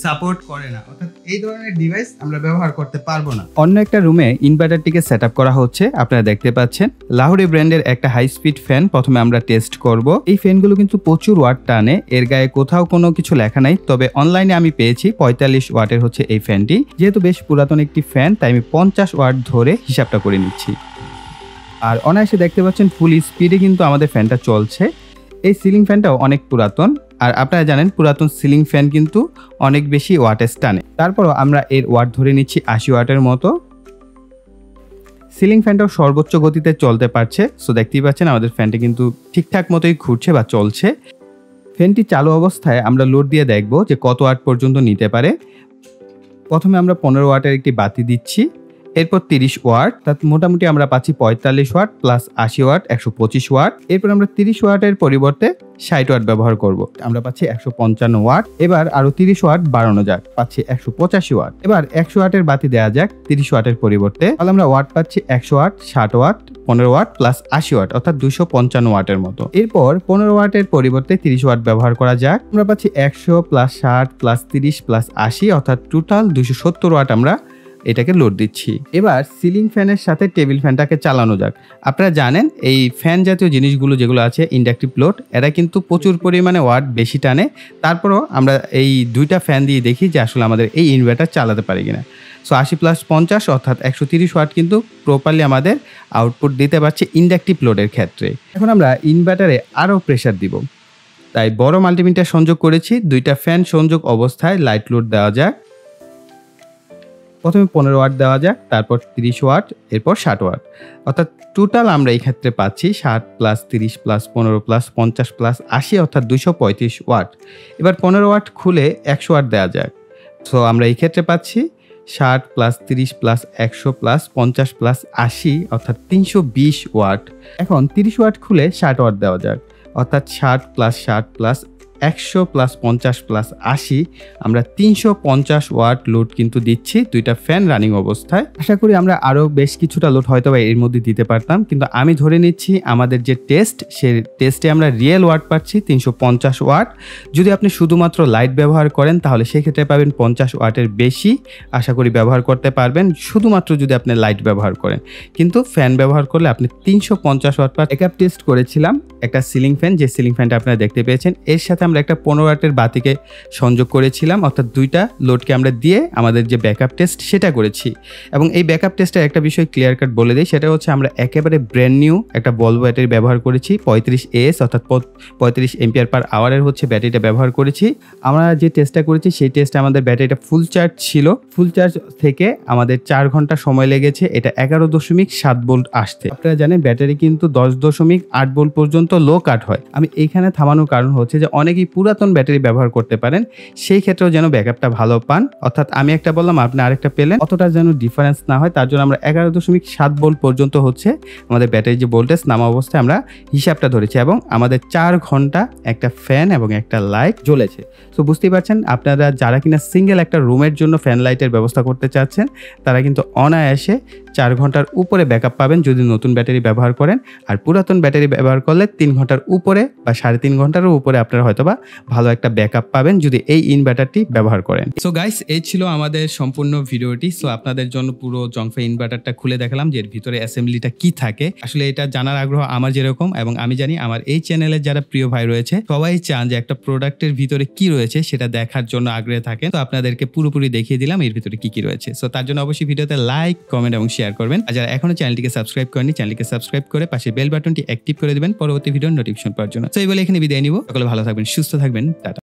Speaker 2: সাপোর্ট করে না, অর্থাৎ এই ধরনের ডিভাইস আমরা ব্যবহার করতে পারবো না।
Speaker 1: অন্য একটা রুমে ইনভার্টারটিকে সেট আপ করা হচ্ছে, আপনারা দেখতে পাচ্ছেন লাহুরি ব্র্যান্ডের একটা হাই স্পিড ফ্যান প্রথমে আমরা টেস্ট করব। এই ফ্যানগুলো কিন্তু প্রচুর ওয়াট টানে, এর গায়ে কোথাও কোনো কিছু লেখা নাই, তবে অনলাইনে আমি পেয়েছি 45 ওয়াটের হচ্ছে এই ফ্যানটি। যেহেতু বেশ পুরাতন একটি ফ্যান তাই আমি 50 ওয়াট ধরে হিসাবটা করে নিচ্ছি। আর অনায়াসে দেখতে পাচ্ছেন ফুল স্পিডে কিন্তু আমাদের ফ্যানটা চলছে। এই সিলিং ফ্যানটাও অনেক পুরাতন, আর আপনারা জানেন পুরাতন সিলিং ফ্যান কিন্তু অনেক বেশি ওয়াটেজ টানে। তারপরও আমরা এর ওয়াট ধরে নিচ্ছি 80 ওয়াটের মতো।
Speaker 2: সিলিং ফ্যানটাও সর্বোচ্চ গতিতে চলতে পারছে। সো দেখতেই পাচ্ছেন আমাদের ফ্যানটি কিন্তু ঠিকঠাক মতোই ঘুরছে বা চলছে। ফ্যানটি চালু অবস্থায় আমরা লোড দিয়ে দেখব যে কত ওয়াট পর্যন্ত নিতে পারে। প্রথমে আমরা 15 ওয়াটের একটি বাতি দিচ্ছি, এরপর 30 ওয়াট, তাতে মোটামুটি আমরা পাচ্ছি 45 ওয়াট প্লাস 80 ওয়াট 125 ওয়াট। এরপর আমরা 30 ওয়াটের পরিবর্তে 60 ওয়াট ব্যবহার করব, আমরা পাচ্ছি 155 ওয়াট। এবার আরো 30 ওয়াট বাড়ানো যাক, পাচ্ছি 185 ওয়াট। এবার 100 ওয়াটের বাতি দেওয়া যাক 30 ওয়াটের পরিবর্তে, তাহলে আমরা ওয়াট পাচ্ছি 100 watt, 60 watt, 15 watt plus 80 watt অর্থাৎ 255 ওয়াটের মতো। এরপর 15 ওয়াটের পরিবর্তে 30 ওয়াট ব্যবহার করা যাক, আমরা পাচ্ছি 100 প্লাস 60 প্লাস 30 প্লাস 80 অর্থাৎ টোটাল 270 ওয়াট আমরা এটাকে লোড দিচ্ছি। এবার সিলিং ফ্যানের সাথে টেবিল ফ্যানটাকে চালানো যাক। আপনারা জানেন এই ফ্যান জাতীয় জিনিসগুলো যেগুলো আছে ইন্ডাকটিভ লোড, এরা কিন্তু প্রচুর পরিমাণে ওয়াট বেশি টানে। তারপরও আমরা এই দুইটা ফ্যান দিয়ে দেখি যে আসলে আমাদের এই ইনভার্টার চালাতে পারি কিনা। সো 80 প্লাস 50 অর্থাৎ 130 ওয়াট কিন্তু প্রপারলি আমাদের আউটপুট দিতে পারছে ইন্ডাকটিভ লোডের ক্ষেত্রে। এখন আমরা ইনভার্টারে আরও প্রেসার দিব, তাই বড় মাল্টিমিটার সংযোগ করেছি। দুইটা ফ্যান সংযোগ অবস্থায় লাইট লোড দেওয়া যাক। প্রথমে 15 ওয়াট দেওয়া যাক, তারপর 30 ওয়াট, এরপর 60 ওয়াট অর্থাৎ টোটাল আমরা এই ক্ষেত্রে পাচ্ছি 60 প্লাস 30 প্লাস 15 প্লাস 50 প্লাস 80 অর্থাৎ 235 ওয়াট। এবার 15 ওয়াট খুলে 100 ওয়াট দেওয়া যাক। সো আমরা এই ক্ষেত্রে পাচ্ছি 60 প্লাস 30 প্লাস 100 প্লাস 50 প্লাস 80 অর্থাৎ 320 ওয়াট। এখন 30 ওয়াট খুলে 60 ওয়াট দেওয়া যাক, অর্থাৎ 60 প্লাস 60 প্লাস 100 প্লাস 50 প্লাস 80 আমরা 350 ওয়াট লোড কিন্তু দিচ্ছি দুইটা ফ্যান রানিং অবস্থায়। আশা করি আমরা আরও বেশ কিছুটা লোড হয়তো বা এর মধ্যে দিতে পারতাম, কিন্তু আমি ধরে নিচ্ছি আমাদের যে টেস্ট, সে টেস্টে আমরা রিয়েল ওয়াট পাচ্ছি 350 ওয়াট। যদি আপনি শুধুমাত্র লাইট ব্যবহার করেন তাহলে সেক্ষেত্রে পাবেন 50 ওয়াটের বেশি আশা করি ব্যবহার করতে পারবেন, শুধুমাত্র যদি আপনি লাইট ব্যবহার করেন। কিন্তু ফ্যান ব্যবহার করলে আপনি 350 ওয়াট পার। ব্যাকআপ টেস্ট করেছিলাম একটা সিলিং ফ্যান, যে সিলিং ফ্যানটা আপনারা দেখতে পেয়েছেন, এর সাথে আমরা একটা 15 ওয়াটের বাতিকে সংযোগ করেছিলাম, অর্থাৎ দুইটা লোডকে আমরা দিয়ে আমাদের যে ব্যাকআপ টেস্ট সেটা করেছি। এবং এই ব্যাকআপ টেস্টের একটা বিষয় ক্লিয়ার কাট বলে দিই, সেটা হচ্ছে আমরা একেবারে ব্র্যান্ড নিউ একটা ভলভো ব্যাটারি ব্যবহার করেছি 35 AS অর্থাৎ 35 এম্পিয়ার পার আওয়ারের হচ্ছে ব্যাটারিটা ব্যবহার করেছি। আমরা যে টেস্টটা করেছি সেই টেস্টে আমাদের ব্যাটারিটা ফুল চার্জ ছিল। ফুল চার্জ থেকে আমাদের 4 ঘন্টা সময় লেগেছে এটা 11.7 ভোল্ট আসতে। আপনারা জানেন ব্যাটারি কিন্তু 10.8 ভোল্ট পর্যন্ত লো কাট হয়। আমি এইখানে থামানোর কারণ হচ্ছে যে অনেকেই পুরাতন ব্যাটারি ব্যবহার করতে পারেন, সেই ক্ষেত্রেও যেন ব্যাকআপটা ভালো পান, অর্থাৎ আমি একটা বললাম আপনি আরেকটা পেলেন, অতটা যেন ডিফারেন্স না হয় তার জন্য আমরা 11.7 ভোল্ট পর্যন্ত হচ্ছে আমাদের ব্যাটারি যে ভোল্টেজ নামা অবস্থায় আমরা হিসাবটা ধরেছি, এবং আমাদের 4 ঘন্টা একটা ফ্যান এবং একটা লাইট জ্বলেছে। সো বুঝতেই পারছেন আপনারা যারা কিনা সিঙ্গেল একটা রুমের জন্য ফ্যান লাইটের ব্যবস্থা করতে চাচ্ছেন তারা কিন্তু অনায়াসে 4 ঘন্টার উপরে ব্যাকআপ পাবেন যদি নতুন ব্যাটারি ব্যবহার করেন। আর পুরাতন ব্যাটারি ব্যবহার করলে 3 ঘন্টার উপরে বা 3.5 ঘন্টারও উপরে আপনারা হয়তোবা ভালো একটা ব্যাকআপ পাবেন যদি এই ইনভার্টারটি ব্যবহার করেন। সো গাইস, এই ছিল আমাদের সম্পূর্ণ ভিডিওটি। সো আপনাদের জন্য পুরো জংফে ইনভার্টারটা খুলে দেখালাম যে এর ভিতরে অ্যাসেম্বলিটা কি থাকে। আসলে এটা জানার আগ্রহ আমার যেরকম, এবং আমি জানি আমার এই চ্যানেলের যারা প্রিয় ভাই রয়েছে সবাই চান যে একটা প্রোডাক্টের ভিতরে কি রয়েছে সেটা দেখার জন্য আগ্রহে থাকেন। তো আপনাদেরকে পুরোপুরি দেখিয়ে দিলাম এর ভিতরে কি কি রয়েছে। সো তার জন্য অবশ্যই ভিডিওতে লাইক, কমেন্ট এবং শেয়ার করবেন। আর যারা এখনো চ্যানেলটিকে সাবস্ক্রাইব করেনি চ্যানেলটিকে সাবস্ক্রাইব করে পাশে বেল বাটনটি অ্যাক্টিভ করে দিবেন পরবর্তী ভিডিওর নোটিফিকেশন পাওয়ার জন্য। তো এই বলে এখানে বিদায় নিব। সকলে ভালো থাকবেন, সুস্থ থাকবেন, টাটা।